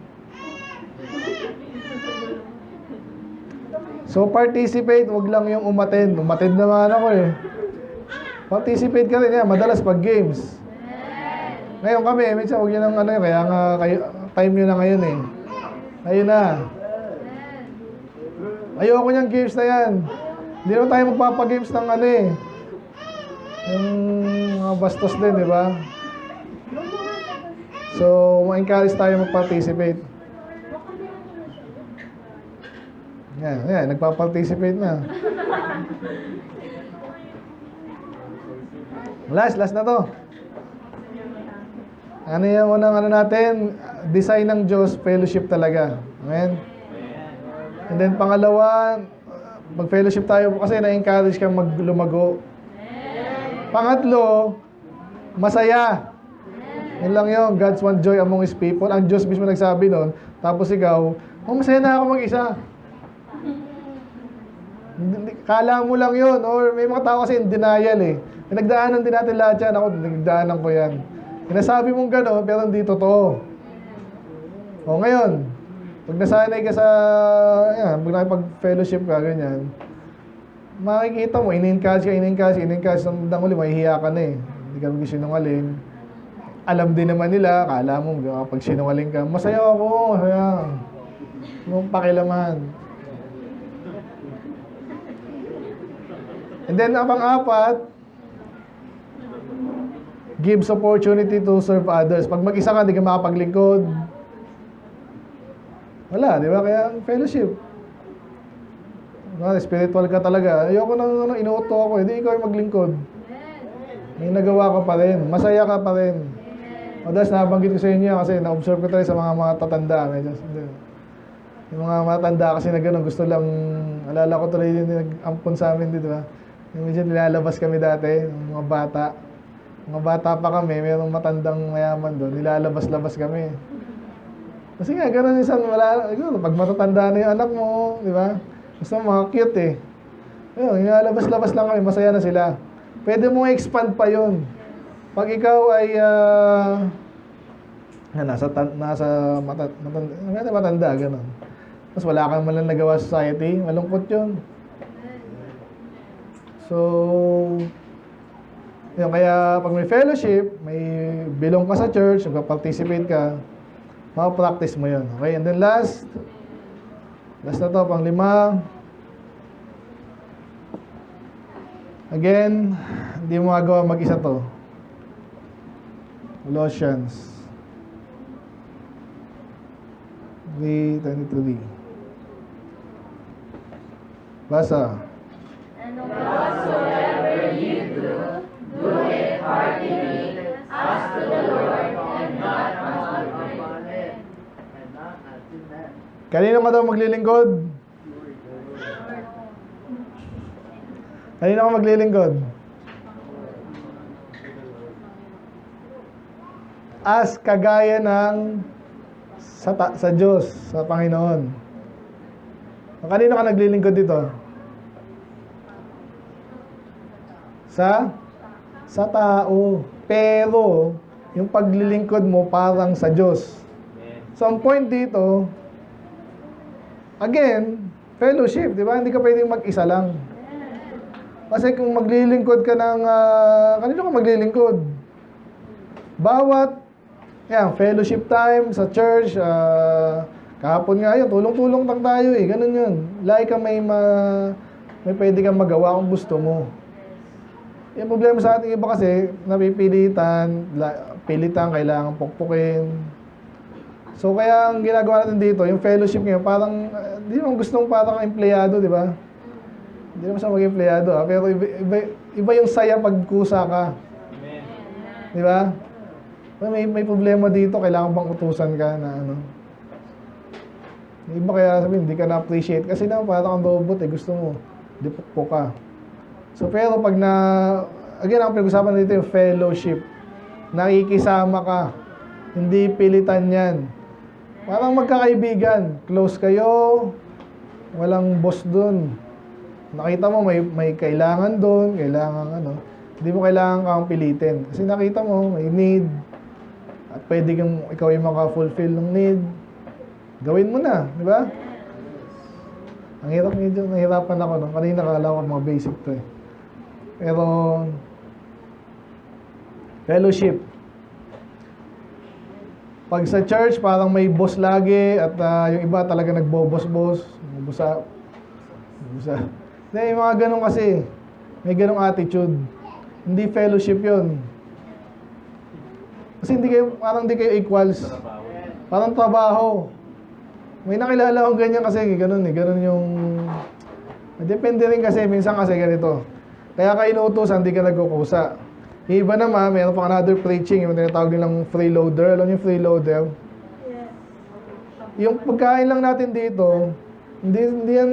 So, participate. Huwag lang yung umattend. Umattend naman ako eh. Participate ka rin yan. Madalas pag games. Ngayon kami, minsan huwag yun ang ano. Kaya nga, time nyo na ngayon eh. Ayun na. Ayoko niyang games na yan. Hindi naman tayo magpapagames ng ano eh. Yung mga bastos din, di ba? So, ma-encourage tayo mag-participate. Yan, nagpa-participate na. Last na to. Ano yung unang ano natin? Design ng Diyos, fellowship talaga. Amen? And then pangalawa, mag-fellowship tayo kasi na-encourage kang maglumago. Pangatlo, masaya. Yun lang yun. God's one joy among His people. Ang Diyos mismo nagsabi nun. Tapos ikaw, masaya na ako mag-isa. Kala mo lang yun. Or may mga tao kasi in denial eh. Nagdaanan din natin lahat yan. Ako, nagdaanan ko yan. Sinasabi mong gano'n, pero hindi totoo. O ngayon, pag nasanay ka sa, yan, pag nakipag-fellowship ka, ganyan, makikita mo, in-encourage, nang uli, mahihiya ka na eh. Hindi ka mag-sinungaling. Alam din naman nila, kala mo, pag sinungaling ka, masaya ako, masaya. Yung pakilaman. And then, ang pang-apat, gives opportunity to serve others. Pag mag-isa ka, hindi ka makapaglingkod. Wala, di ba? Kaya fellowship. Spiritual ka talaga. Ayoko nang inuuto ako. Hindi ikaw yung maglingkod. May nagawa ka pa rin. Masaya ka pa rin. O das, nabanggit ko sa inyo kasi na-observe ko tayo sa mga tatanda. Yung mga matanda kasi na gano'n, gusto lang, alala ko tuloy yung nag-ampon sa amin dito. Yung medyo nilalabas kami dati, mga bata. Mga bata pa kami, mayroong matandang mayaman doon, nilalabas-labas kami. Kasi nga, gano'n minsan, pag matatanda na yung anak mo, di ba? Gusto mga cute eh. Ayun, nilalabas-labas lang kami, masaya na sila. pwede mo expand pa yon. Pag ikaw ay matanda, gano'n. Tapos wala kang man lang nagawa sa society, malungkot yun. So, yun, kaya pag may fellowship, may belong ka sa church, magpa-participate ka, makapractice mo yun. Okay, and then last na to, pang-5. Again, hindi mo magawa mag-isa to. Colossians 3:23. Basa. And whatsoever you do, do it heartily, as to the Lord, and not unto men. Kanino ka daw maglilingkod? Kanino ka maglilingkod? As kagaya ng sa Diyos, sa Panginoon. Kanino ka naglilingkod dito? Sa tao. Pero, yung paglilingkod mo parang sa Diyos. So, ang point dito, again, fellowship, di ba? Hindi ka pwedeng mag-isa lang. Kasi kung maglilingkod ka ng, kanino ka maglilingkod? Bawat, fellowship time sa church, kahapon nga yun, tulong-tulong lang tayo eh, ganun yun. Lagi ka may pwede kang magawa kung gusto mo. Yung problema sa ating iba kasi, napipilitan, kailangan pukpukin. So kaya ang ginagawa natin dito, yung fellowship ngayon, parang, di naman gustong parang empleyado, di ba? Hindi naman siya maging empleyado, pero iba yung saya pag kusa ka. Amen. Di ba? May problema dito, kailangan bang utusan ka na ano. Iba kaya sabihin, hindi ka na-appreciate kasi na parang ang robot eh, gusto mo, dipukpo ka. So pero pag again, ang pinag-usapan dito yung fellowship. Nakikisama ka, hindi pilitan yan. Parang magkakaibigan, close kayo, walang boss dun. Nakita mo may kailangan dun, hindi mo kailangan kang pilitin. Kasi nakita mo, may need, at pwede kang ikaw yung maka-fulfill ng need. Gawin mo na, di ba? Ang hirap medyo, nahirapan ako. No? Kanina akala ko mga basic to eh. Pero, fellowship. Pag sa church, parang may boss lagi at yung iba talaga nagbo-boss-boss. Busa. Hindi, yung mga ganun kasi. May ganung attitude. Hindi fellowship yun. Kasi parang hindi kayo equals. Parang trabaho. May nakilala akong ganyan kasi, ganun yung... Depende rin kasi, minsan kasi ganito. Kaya ka inuutosan, hindi ka nagkukusa. Iba naman, mayroon pa another preaching, yung tinatawag nilang freeloader. Alam yung freeloader? Yung pagkain lang natin dito, hindi yan,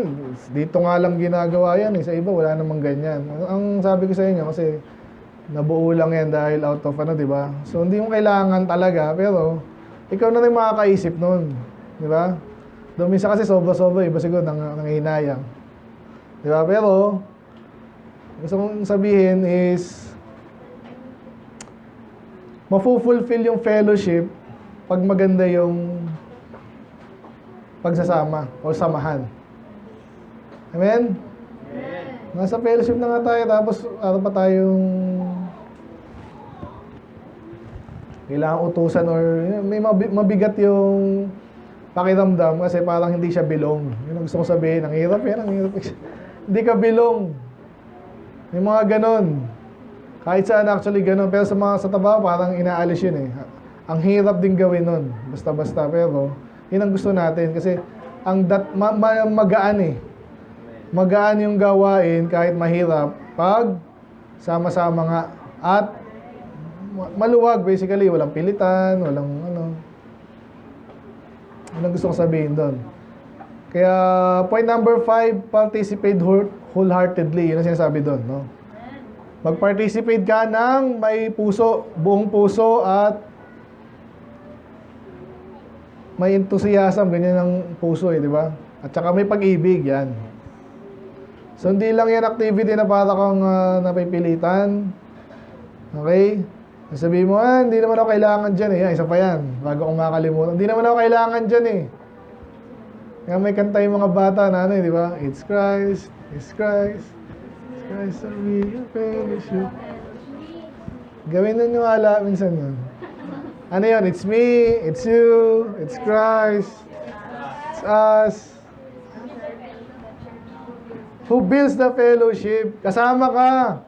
dito nga lang ginagawa yan. Sa iba, wala namang ganyan. Ang sabi ko sa inyo, kasi nabuo lang yan dahil out of di ba? So, hindi mo kailangan talaga, pero ikaw na rin makakaisip nun. Di ba? Doon minsan kasi sobra-sobra, iba siguro nangihinayang. Di ba? Pero, gusto kong sabihin is, mafu-fulfill yung fellowship pag maganda yung pagsasama o samahan. Amen? Amen. Nasa fellowship na nga tayo, tapos ano pa tayong kailangan utusan or may mabigat yung pakiramdam kasi parang hindi siya belong. Yun ang gusto kong sabihin. Ang hirap yan, hindi ka belong. May mga ganon. Kahit saan actually ganon. Pero sa trabaho parang inaalis yun eh. Ang hirap din gawin nun. Basta-basta. Pero yun ang gusto natin. Kasi magaan eh. Magaan yung gawain kahit mahirap pag sama-sama nga. At maluwag basically. Walang pilitan, walang yun ang gusto kong sabihin doon. Kaya point number 5, participate wholeheartedly. Yun ang sinasabi doon, no? Mag-participate ka ng may puso, buong puso at may enthusiasm, ganyan ang puso eh, di ba? At saka may pag-ibig, yan. So, hindi lang yan activity na para kang napipilitan. Okay? Sabihin mo, hindi naman ako kailangan dyan eh. Isa pa yan, bago akong makalimutan. Hindi naman ako kailangan dyan eh. Kaya may kanta yung mga bata na ano eh, di ba? It's Christ, it's Christ, it's Christ and we are fellowship. Gawin nun yung ala, minsan yun. Ano yun? It's me, it's you, it's Christ, it's us. Who builds the fellowship? Kasama ka.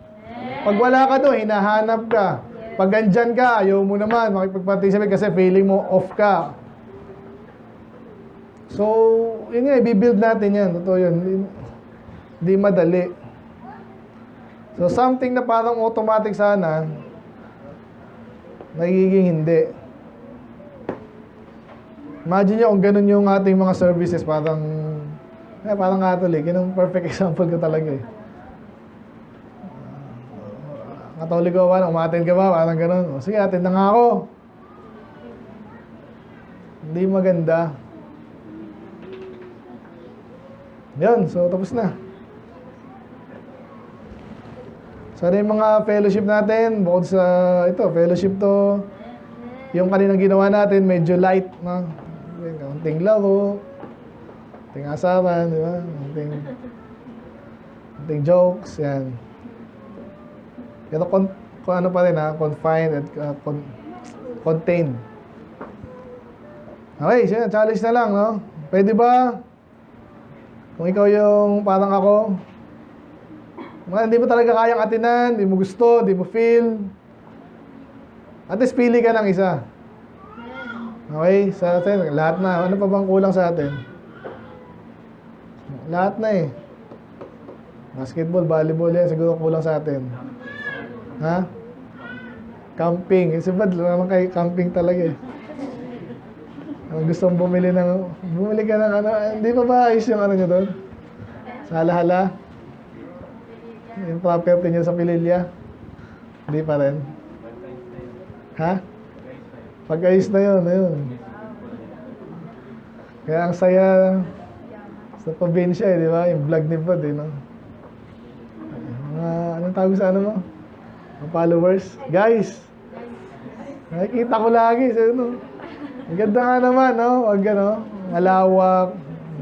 Pag wala ka doon, hinahanap ka. Pag andyan ka, ayaw mo naman makipag-participate kasi feeling mo off ka. So, yun nga, i-build natin yan. Totoo yun. Hindi madali. So, something na parang automatic sana, nagiging hindi. Imagine nyo kung ganun yung ating mga services, parang Catholic. Yun ang perfect example ko talaga eh. Catholic ko ba? Umatin ka ba? Parang ganun. O, sige, atin na nga ako. Hindi maganda. Yun, so tapos na. So, ano yung mga fellowship natin? Bukod sa ito, fellowship to, yung kaninang ginawa natin, medyo light, no? Kunting laro, kunting asaran, di ba? Kunting jokes, yan. Pero kung ano pa rin confined at contained. Okay, siya, challenge na lang, no? Pwede ba? Kung ikaw yung parang ako, hindi mo talaga kayang atinan, hindi mo gusto, hindi mo feel, at least pili ka ng isa. Okay, sa atin, lahat na. Ano pa bang kulang sa atin? Lahat na eh. Basketball, volleyball, yan, siguro kulang sa atin. Ha? Camping. Kasi ba, naman kayo camping talaga eh. Gusto mong bumili ka ng ano, hindi pa ba ayos yung ano nyo doon? Sa hala-hala? Yung property nyo sa Pililya? Hindi pa rin? Ha? Pag-ayos na yun, ayun. Kaya ang saya sa probinsya eh, di ba? Yung vlog ni Bod eh, no? Anong tawag sa ano mo? Mga followers? Guys! Nakikita ko lagi sa ano. Ang ganda nga naman, no? Wag ano, malawak.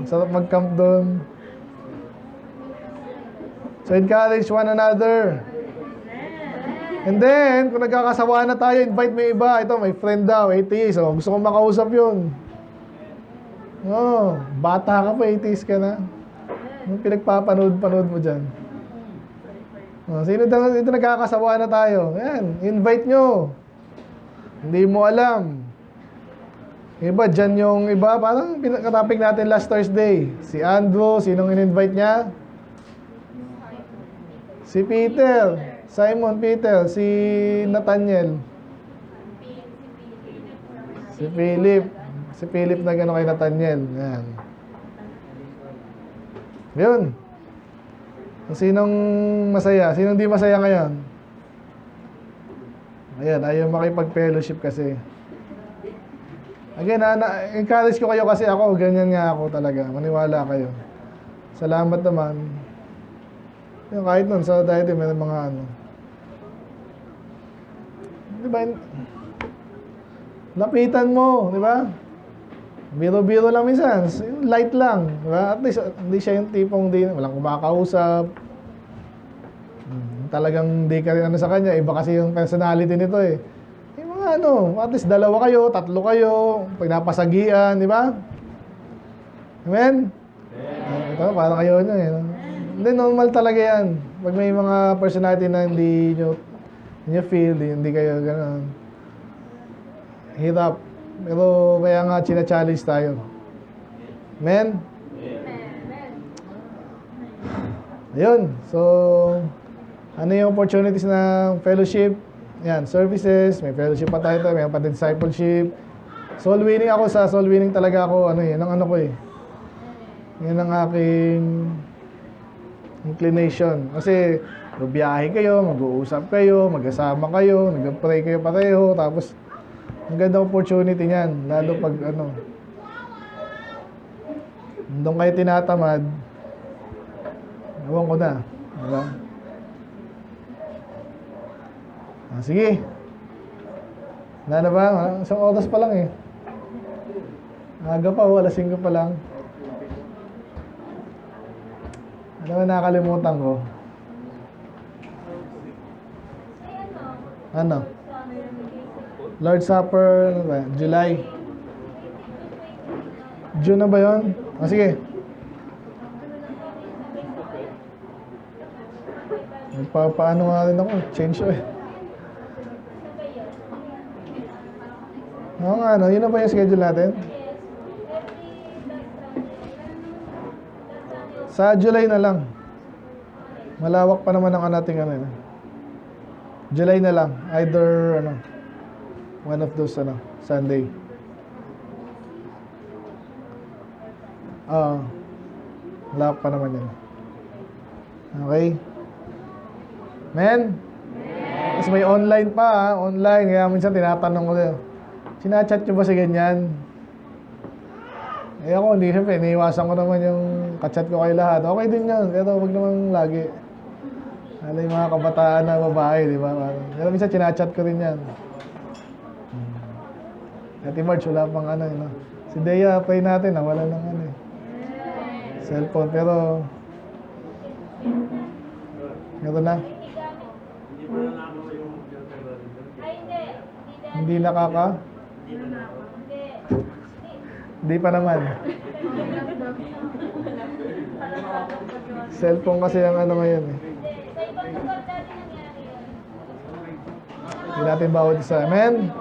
Sarap mag-camp doon. So, encourage one another. And then, kung nagkakasawa na tayo, invite mo iba. Ito, may friend daw, atheist. So, gusto kong makausap yun. Oh, bata ka pa, atheist ka na. Anong pinagpapanood mo dyan? Oh, sino dito nagkakasawa na tayo? Yan, invite nyo. Hindi mo alam. Iba, dyan yung iba. Parang pinakatopic natin last Thursday. Si Andrew, sinong in-invite niya? Si Peter. Simon Peter. Si Nathaniel. Si Philip. Si Philip na gano'n kay Nathaniel. Yan. Yun. Sinong masaya? Sinong di masaya ngayon? Ayan, ayaw makipag-fellowship kasi. Again, encourage ko kayo kasi ako, ganyan nga ako talaga. Maniwala kayo. Salamat naman. Yung kahit nun, sa dahil may mga ano. Di ba? Lapitan mo, di ba? Biro-biro lang minsan. Light lang. Diba? At least, hindi siya yung tipong walang kumakausap. Talagang di ka rin ano sa kanya. Iba kasi yung personality nito eh. Yung mga ano, at least dalawa kayo, tatlo kayo, pagnapasagian, di ba? Amen? Ito, parang kayo nyo eh. Hindi, normal talaga yan. Pag may mga personality na hindi nyo feel, hindi kayo gano'n. Hirap. Pero kaya nga china-challenge tayo. Amen? Ayun. So, ano yung opportunities ng fellowship? Yan, services. May fellowship pa tayo. May pa discipleship. Soul winning ako. Sa soul winning talaga ako. Ano yun? Ang ano ko eh. Yan ang aking inclination. Kasi, biyahe kayo, mag-uusap kayo, mag-asama kayo, nag-pray kayo pareho, tapos ang ganda opportunity niyan, lalo pag ano, doon kayo tinatamad, Ewan ko na. Diba? Sige. Wala na ba? Isang oras pa lang eh. Aga pa, alas 5 pa lang. Ano ba nakakalimutan ko? Ano? Lord's Supper, ano ba? July. June na ba yun? Sige. Paano nga rin ako? Change ko eh. Oo nga, ano? Yun na ba yung schedule natin? Sa July na lang. Malawak pa naman ang nating ano. July na lang. Either, ano, one of those, ano, Sunday. Malawak pa naman yan. Okay? Men? Tapos may online pa, ha? Online. Kaya minsan tinatanong ko din. Sinachat nyo ba sa ganyan? Eh ako, hindi, siyempre, iniiwasan ko naman yung kachat ko kay lahat. Okay din yan, pero huwag naman lagi. Ano yung mga kabataan na babae, di ba? Pero minsan, chinachat ko rin yan. Ati March, wala pang ano, no? Si Dea, pray natin, wala nang ano eh. Cellphone, pero... Ito na. Hindi nakaka? Hindi pa naman. Cellphone kasi ang ano ngayon eh. Hindi natin bawat isa. Amen?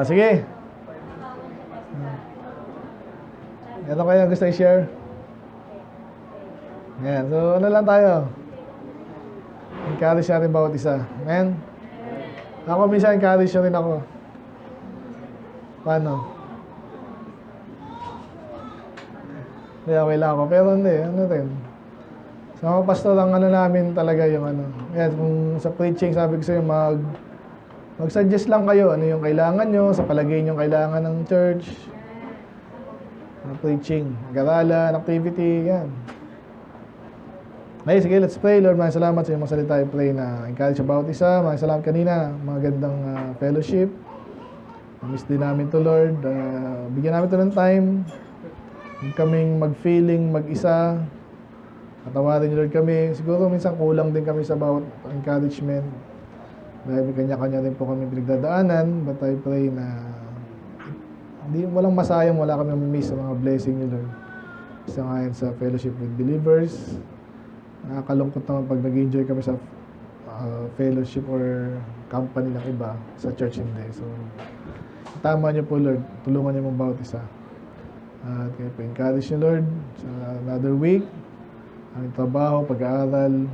Sige. Ito kayo gusto i-share? Ayan. So, ano lang tayo? Encourage natin bawat isa. Amen? Ako minsan encourage na rin ako. Paano? Hindi, okay lang ako. Pero hindi, ano rin. Sa mga pastor, ang ano namin talaga yung ano. Yan, kung sa preaching, sabi ko sa'yo, mag-suggest lang kayo. Ano yung kailangan nyo, sa palagay nyo kailangan ng church. Ng preaching, garalan, activity, yan. Okay, sige, let's pray. Lord, maraming salamat sa iyong mga salita. I pray na encourage about isa. Maraming salamat kanina. Magandang fellowship. Miss din namin to, Lord. Bigyan namin to ng time. Huwag kaming mag-feeling, mag-isa. Patawarin niyo, Lord, kami. Siguro minsan kulang din kami sa bawat encouragement. Dahil may kanya-kanya rin po kami pinagdadaanan. But I pray na walang masayang, wala kami miss sa mga blessing niyo, Lord. Isa nga yan sa fellowship with believers. Nakakalungkot naman pag nag-enjoy kami sa fellowship or company ng iba. Sa church hindi. So, tama niyo po, Lord. Tulungan niyo mong bawat isa. At kayo po encourage niyo, Lord, sa another week. Ang trabaho, pag-aaral.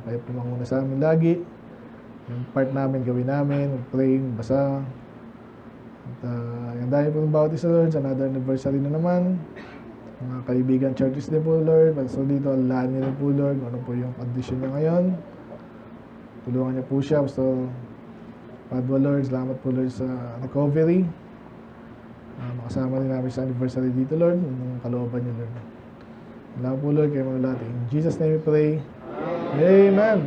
Kayo po manguna sa amin lagi. Yung part namin, gawin namin. Mag-praying, basa. At yung dahil po ng bawat isa, Lord, sa another anniversary na naman. Mga kaibigan churches din po, Lord. So dito, alahan niyo rin po, Lord, ano po yung condition niya ngayon. Tulungan niyo po siya. So, Padua, Lord, salamat po, Lord, sa recovery. Makasama rin namin sa anniversary dito, Lord. Yung kalooban niyo, Lord. Salamat po, Lord, kayo mga lahat. In Jesus' name we pray. Amen.